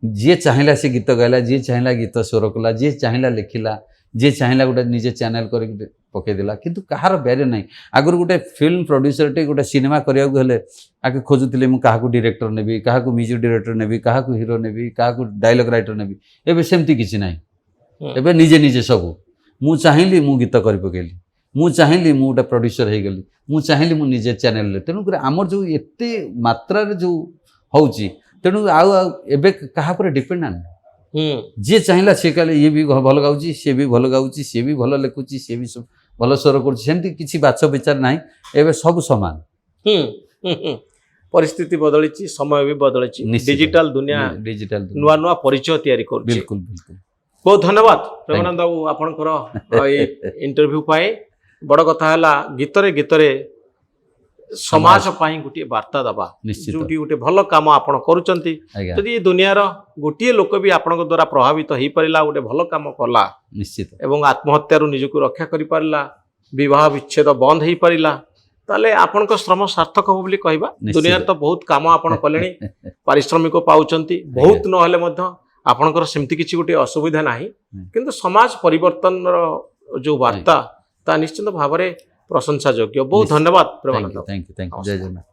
ଯିଏ ଚାହିଁଲା ସେ ଗୀତ ଗାଇଲା, ଯିଏ ଚାହିଁଲା ଗୀତ ସ୍ୱର କଲା, ଯିଏ ଚାହିଁଲା ଲେଖିଲା, ଯିଏ ଚାହିଁଲା ଗୋଟେ ନିଜେ ଚ୍ୟାନେଲ କରିକି ପକେଇଦେଲା, କିନ୍ତୁ କାହାର ବ୍ୟାରିୟର ନାହିଁ। ଆଗରୁ ଗୋଟେ ଫିଲ୍ମ ପ୍ରଡ୍ୟୁସରଟେ ଗୋଟେ ସିନେମା କରିବାକୁ ହେଲେ ଆଗେ ଖୋଜୁଥିଲେ ମୁଁ କାହାକୁ ଡିରେକ୍ଟର ନେବି, କାହାକୁ ମ୍ୟୁଜିକ୍ ଡିରେକ୍ଟର ନେବି, କାହାକୁ ହିରୋ ନେବି, କାହାକୁ ଡାଇଲଗ ରାଇଟର ନେବି। ଏବେ ସେମିତି କିଛି ନାହିଁ। ଏବେ ନିଜେ ନିଜେ ସବୁ, ମୁଁ ଚାହିଁଲି ମୁଁ ଗୀତ କରି ପକେଇଲି, ମୁଁ ଚାହିଁଲି ମୁଁ ଗୋଟେ ପ୍ରଡ୍ୟୁସର ହେଇଗଲି, ମୁଁ ଚାହିଁଲି ମୁଁ ନିଜେ ଚ୍ୟାନେଲରେ। ତେଣୁକରି ଆମର ଯେଉଁ ଏତେ ମାତ୍ରାରେ ଯେଉଁ ହେଉଛି, ତେଣୁ ଆଉ ଏବେ କାହା ଉପରେ ଡିପେଣ୍ଡାଣ୍ଟ ନାହିଁ। ଯିଏ ଚାହିଁଲା ସିଏ କହିଲେ ଇଏ ବି ଭଲ ଗାଉଛି, ସିଏ ବି ଭଲ ଗାଉଛି, ସିଏ ବି ଭଲ ଲେଖୁଛି, ସିଏ ବି ଭଲ ସ୍ୱର କରୁଛି, ସେମିତି କିଛି ବାଛ ବିଚାର ନାହିଁ। ଏବେ ସବୁ ସମାନ। ପରିସ୍ଥିତି ବଦଳିଛି, ସମୟ ବି ବଦଳିଛି, ନିଶ୍ଚିତ। ଡିଜିଟାଲ ଦୁନିଆ ଡିଜିଟାଲ ନୂଆ ନୂଆ ପରିଚୟ ତିଆରି କରୁଛି। ବିଲକୁଲ ବିଲକୁଲ। ବହୁତ ଧନ୍ୟବାଦ ପ୍ରେମାନନ୍ଦ ବାବୁ ଆପଣଙ୍କର ଏଇ ଇଣ୍ଟରଭ୍ୟୁ ପାଇଁ। ବଡ଼ କଥା ହେଲା ଗୀତରେ ଗୀତରେ ସମାଜ ପାଇଁ ଗୋଟିଏ ବାର୍ତ୍ତା ଦେବା, ନିଶ୍ଚିତ। ଯୋଉଠି ଗୋଟେ ଭଲ କାମ ଆପଣ କରୁଛନ୍ତି। ଆଜ୍ଞା ଯଦି ଏ ଦୁନିଆର ଗୋଟିଏ ଲୋକ ବି ଆପଣଙ୍କ ଦ୍ୱାରା ପ୍ରଭାବିତ ହେଇପାରିଲା, ଗୋଟେ ଭଲ କାମ କଲା ନିଶ୍ଚିତ ଏବଂ ଆତ୍ମହତ୍ୟାରୁ ନିଜକୁ ରକ୍ଷା କରିପାରିଲା, ବିବାହ ବିଚ୍ଛେଦ ବନ୍ଦ ହେଇପାରିଲା, ତାହେଲେ ଆପଣଙ୍କ ଶ୍ରମ ସାର୍ଥକ ହବ ବୋଲି କହିବା। ନିଶ୍ଚିତ। ଦୁନିଆରେ ତ ବହୁତ କାମ ଆପଣ କଲେଣି, ପାରିଶ୍ରମିକ ପାଉଛନ୍ତି, ବହୁତ ନହେଲେ ମଧ୍ୟ ଆପଣଙ୍କର ସେମିତି କିଛି ଗୋଟେ ଅସୁବିଧା ନାହିଁ। କିନ୍ତୁ ସମାଜ ପରିବର୍ତ୍ତନର ଯୋଉ ବାର୍ତ୍ତା ତା ନିଶ୍ଚିତ ଭାବରେ ପ୍ରଶଂସା ଯୋଗ୍ୟ। ବହୁତ ଧନ୍ୟବାଦ ପ୍ରେମାନନ୍ଦ। ଥ୍ୟାଙ୍କ ୟୁ ଜୟ ଜଗନ୍ନାଥ।